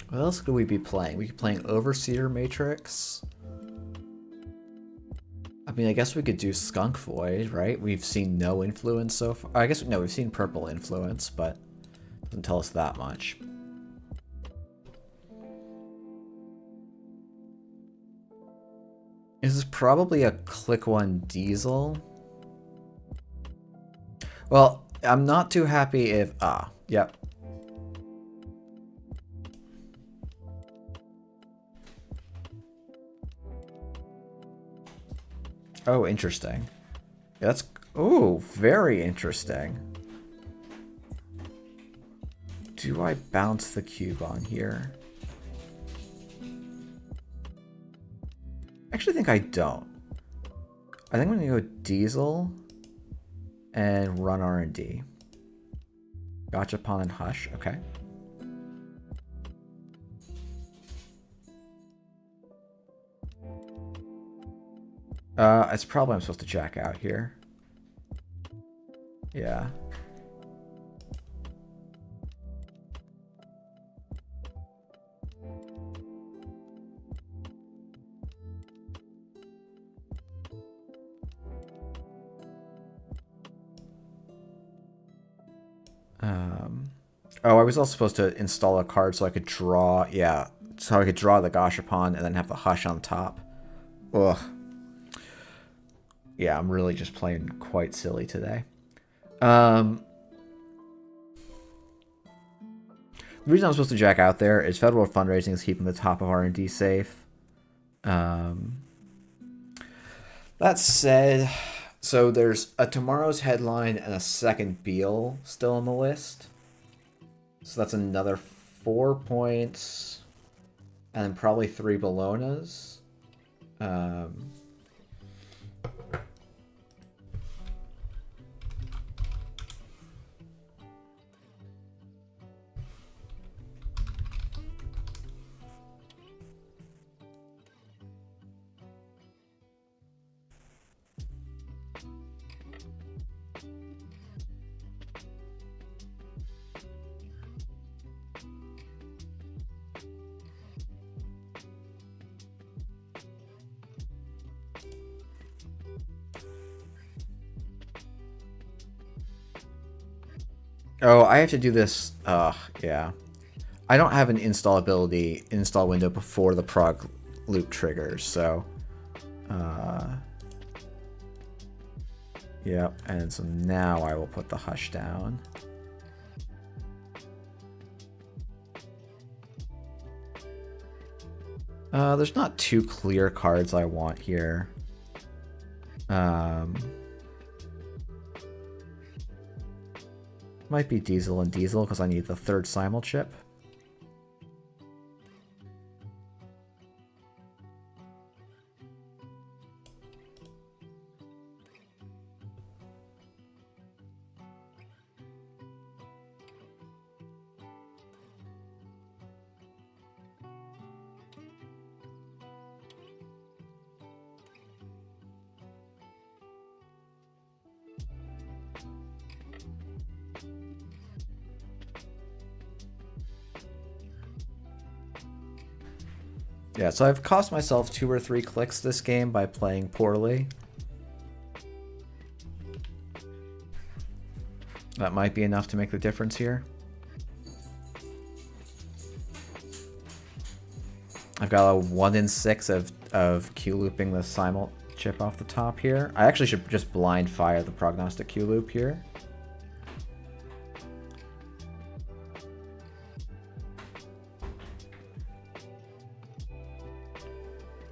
What else could we be playing? We could be playing Overseer Matrix. I mean, I guess we could do Skunk Void, right? We've seen no influence so far. I guess, no, we've seen purple influence, but it doesn't tell us that much. This is probably a Click 1 Diesel. Well, I'm not too happy if... yep. Oh, interesting. That's... Oh, very interesting. Do I bounce the cube on here? I actually think I don't. I think I'm going to go Diesel and run R&D. Gachapon and Hush, okay. It's probably I'm supposed to jack out here. Yeah. Oh, I was also supposed to install a card so I could draw, yeah, so I could draw the Gashapon and then have the Hush on top. Ugh. Yeah, I'm really just playing quite silly today. The reason I'm supposed to jack out there is federal fundraising is keeping the top of R&D safe. That said, so there's a tomorrow's headline and a second Beal still on the list. So that's another 4 points, and then probably 3 Bolognas. Oh, I have to do this. Yeah. I don't have an install window before the prog loop triggers, so. Yep, and so now I will put the Hush down. There's not 2 clear cards I want here. Might be Diesel and Diesel because I need the 3rd Simul chip. Yeah, so I've cost myself 2 or 3 clicks this game by playing poorly. That might be enough to make the difference here. I've got a 1 in 6 of Q looping the simul chip off the top here. I actually should just blind fire the prognostic Q loop here.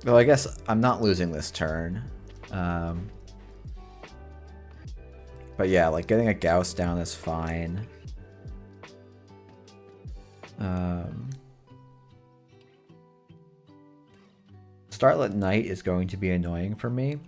Though I guess I'm not losing this turn. But yeah, like getting a Gauss down is fine. Starlit Night is going to be annoying for me.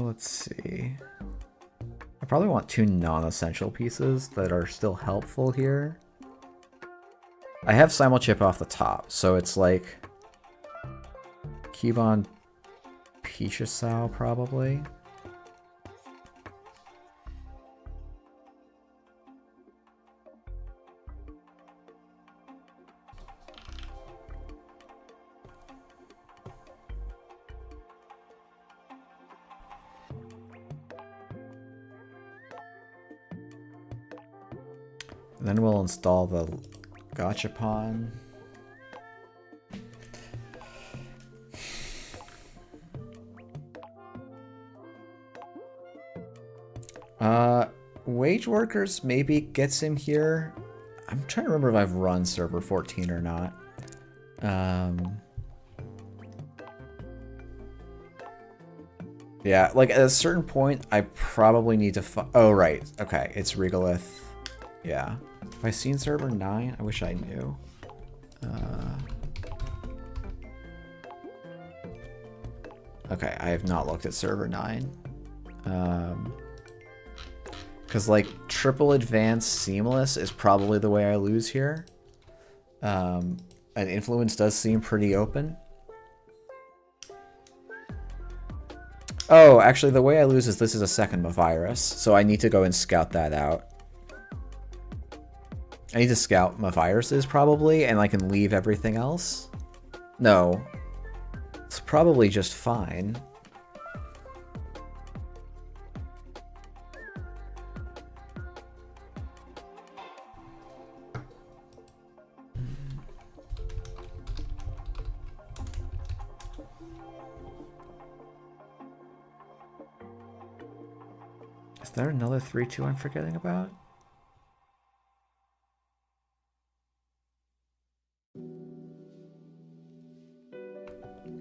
Let's see. I probably want 2 non-essential pieces that are still helpful here. I have simulchip off the top, so it's like Keybon Pichisao probably. And then we'll install the Gachapon. Wage Workers maybe gets him here. I'm trying to remember if I've run server 14 or not. Yeah, like at a certain point, I probably need to. Oh, right. Okay, it's Regalith. Yeah. Have I seen server 9? I wish I knew. Okay, I have not looked at server 9. Because, like, triple advanced seamless is probably the way I lose here. And influence does seem pretty open. Oh, actually, the way I lose is this is a second Mavirus, so I need to go and scout that out. I need to scout Maviruses, probably, and I can leave everything else. No. It's probably just fine. Is there another 3-2 I'm forgetting about?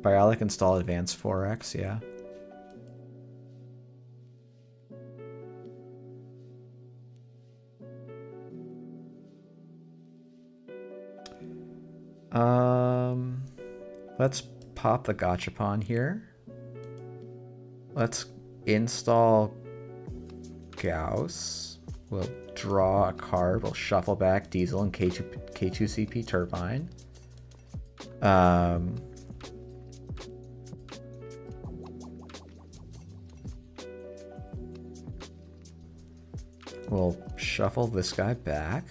Biolic install advanced 4x, yeah. Let's pop the Gachapon here. Let's install Gauss. We'll draw a card. We'll shuffle back Diesel and K2CP Turbine. We'll shuffle this guy back.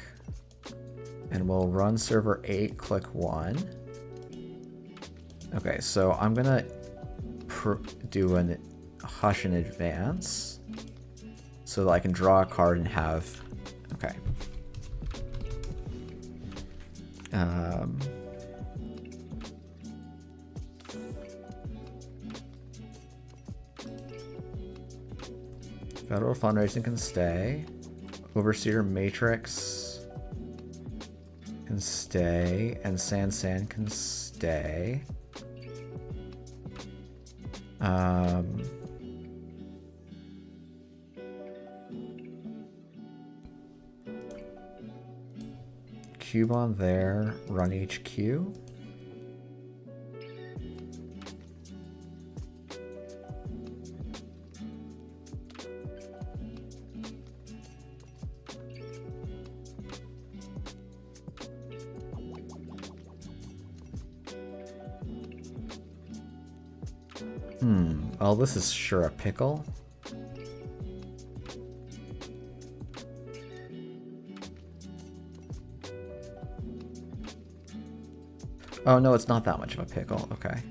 And we'll run server 8, click 1. Okay, so I'm gonna do an hush in advance so that I can draw a card and have... Okay. Federal fundraising can stay. Overseer Matrix can stay, and San can stay. Cube on there, run HQ. Well, this is sure a pickle. Oh, no, it's not that much of a pickle. Okay.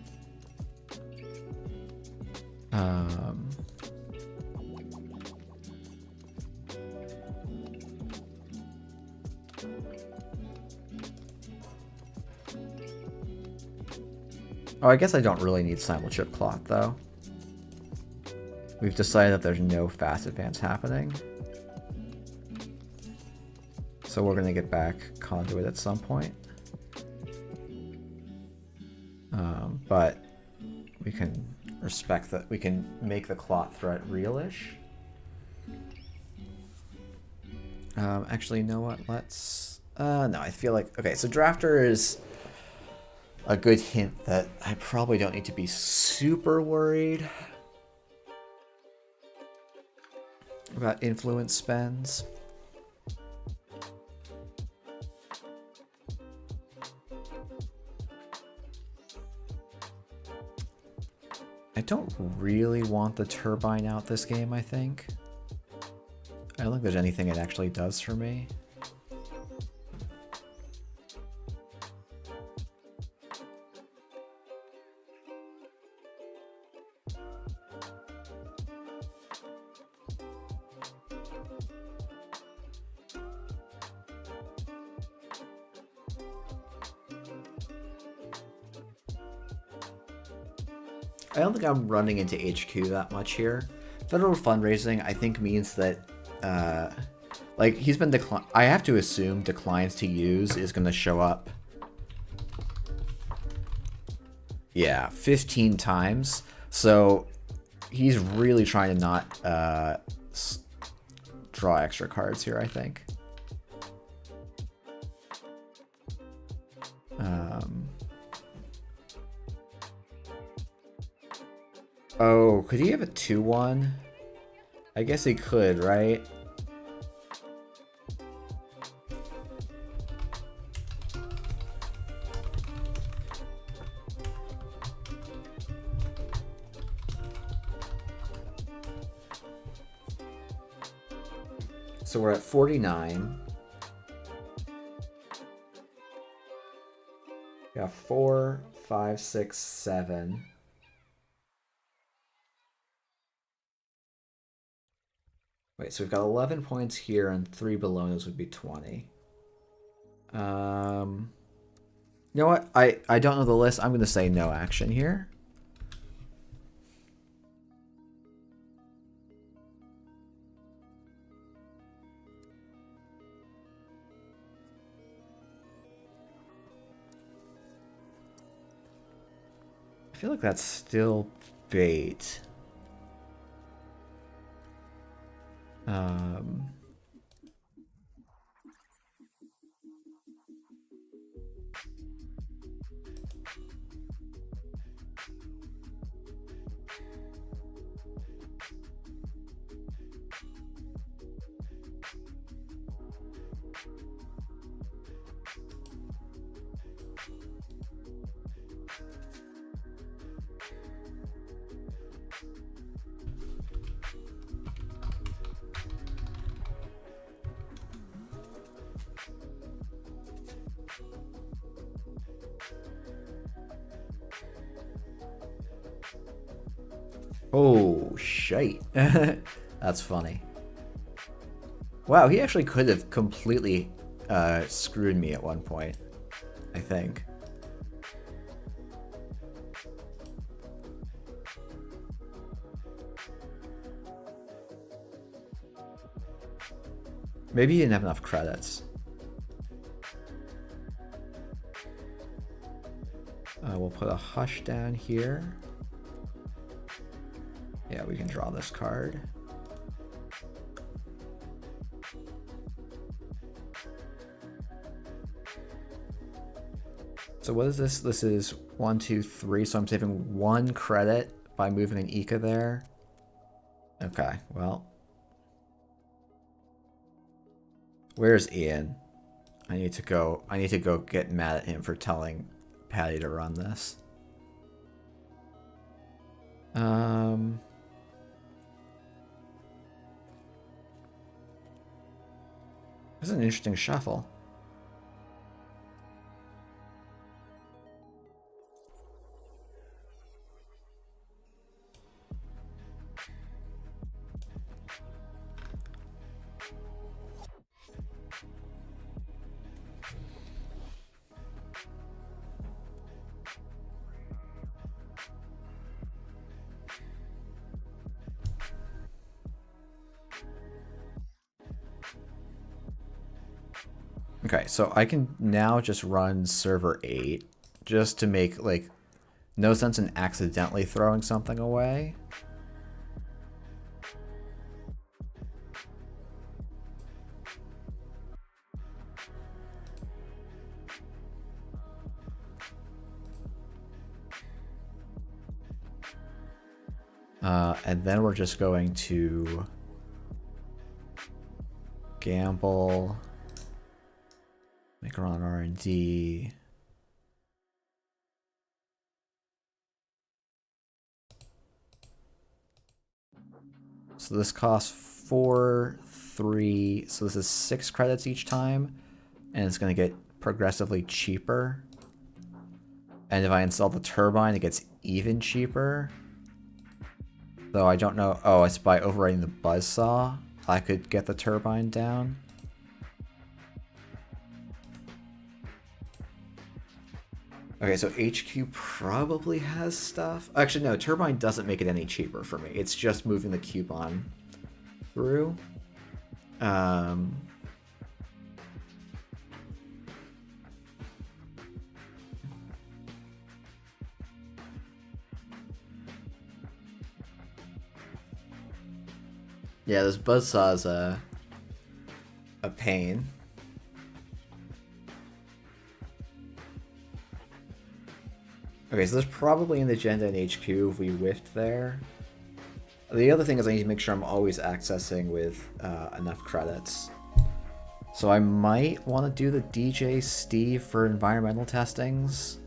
Oh, I guess I don't really need simul-chip cloth, though. We've decided that there's no fast advance happening. So we're going to get back conduit at some point. But we can respect that. We can make the clot threat real-ish. Actually, you know what? Let's... no, I feel like... Okay, so Drafter is a good hint that I probably don't need to be super worried about influence spends. I don't really want the turbine out this game, I think. I don't think there's anything it actually does for me. I don't think I'm running into HQ that much here. Federal fundraising, I think, means that, like, he's been I have to assume declines to use is going to show up. Yeah, 15 times. So he's really trying to not draw extra cards here, I think. Oh, could he have a 2-1? I guess he could, right? So we're at 49. We got 4, 5, 6, 7. Wait, so we've got 11 points here, and 3 Bolognas would be 20. You know what? I don't know the list. I'm going to say no action here. I feel like that's still bait. Oh, shite. That's funny. Wow, he actually could have completely screwed me at one point, I think. Maybe he didn't have enough credits. We'll put a hush down here. Yeah, we can draw this card. So what is this? This is 1, 2, 3. So I'm saving 1 credit by moving an Ika there. Okay, well. Where's Ian? I need to go get mad at him for telling Patty to run this. This is an interesting shuffle. Okay, so I can now just run server 8 just to make, like, no sense in accidentally throwing something away. And then we're just going to gamble, make her on R&D. So this costs 4, 3, so this is 6 credits each time, and it's going to get progressively cheaper. And if I install the turbine, it gets even cheaper. Though I don't know. Oh, it's by overriding the buzzsaw. I could get the turbine down. Okay, so HQ probably has stuff. Actually, no, turbine doesn't make it any cheaper for me. It's just moving the coupon through. Yeah, this buzzsaw is a pain. Okay, so there's probably an agenda in HQ if we whiffed there. The other thing is I need to make sure I'm always accessing with enough credits. So I might want to do the DJ Steve for environmental testings.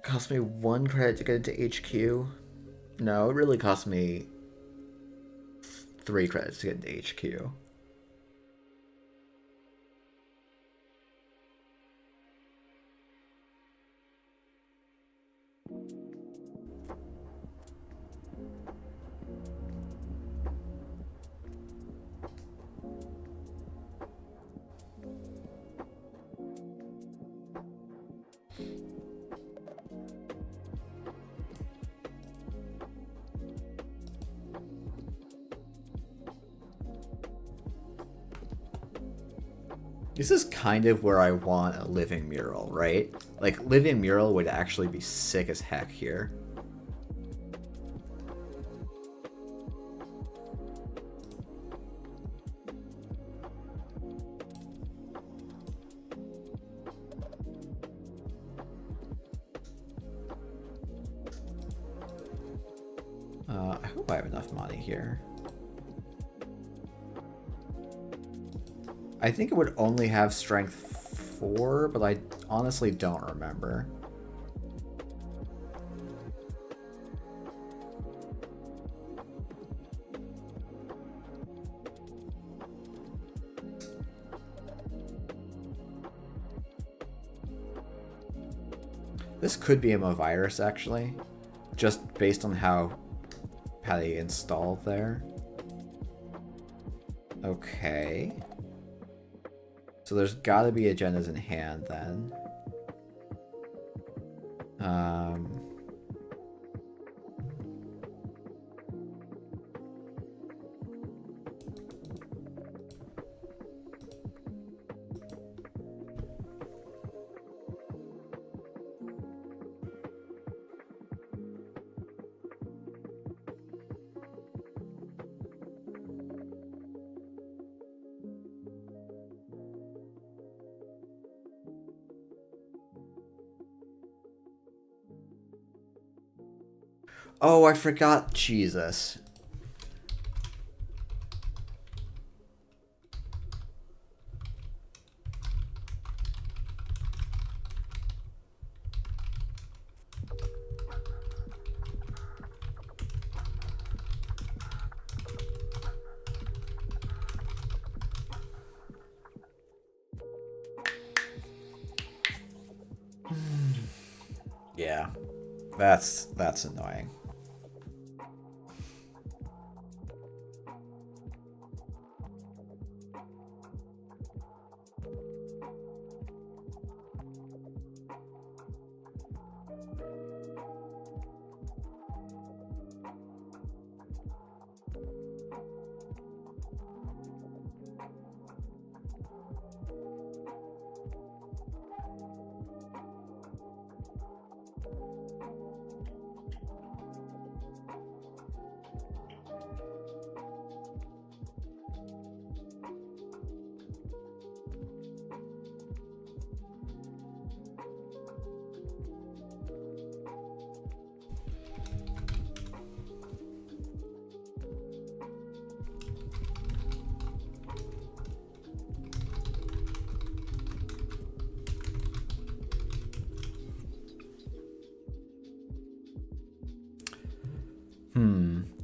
Cost me 1 credit to get into HQ. No, it really cost me 3 credits to get into HQ. This is kind of where I want a living mural, right? Like, living mural would actually be sick as heck here. I hope I have enough money here. I think it would only have strength 4, but I honestly don't remember. This could be a virus, actually. Just based on how Patty installed there. Okay. So there's gotta be agendas in hand, then. Oh, I forgot. Jesus. Yeah. That's annoying.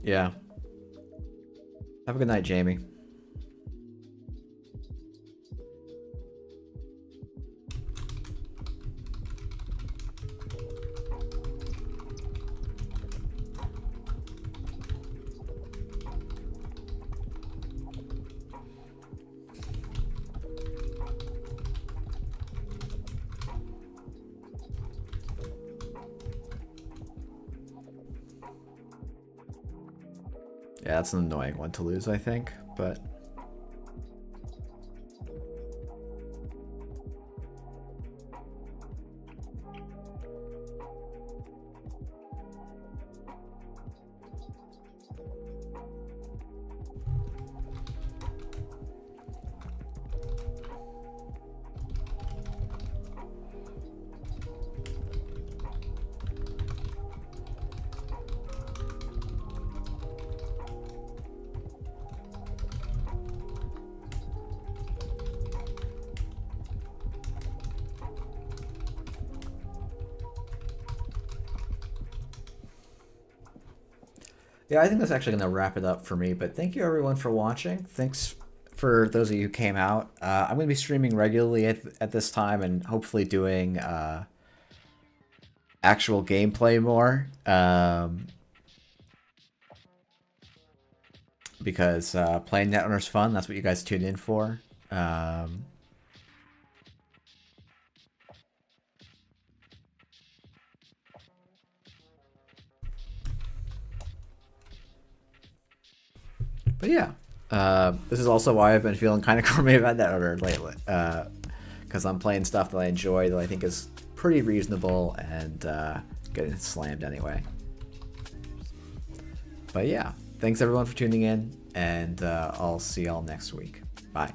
Yeah. Have a good night, Jamie. Yeah, that's an annoying one to lose, I think, but... Yeah, I think that's actually going to wrap it up for me, but thank you everyone for watching. Thanks for those of you who came out. I'm going to be streaming regularly at this time and hopefully doing actual gameplay more. Because playing Netrunners fun, that's what you guys tuned in for. But yeah, this is also why I've been feeling kind of crummy about Netrunner lately. Because I'm playing stuff that I enjoy, that I think is pretty reasonable, and getting slammed anyway. But yeah, thanks everyone for tuning in, and I'll see y'all next week. Bye.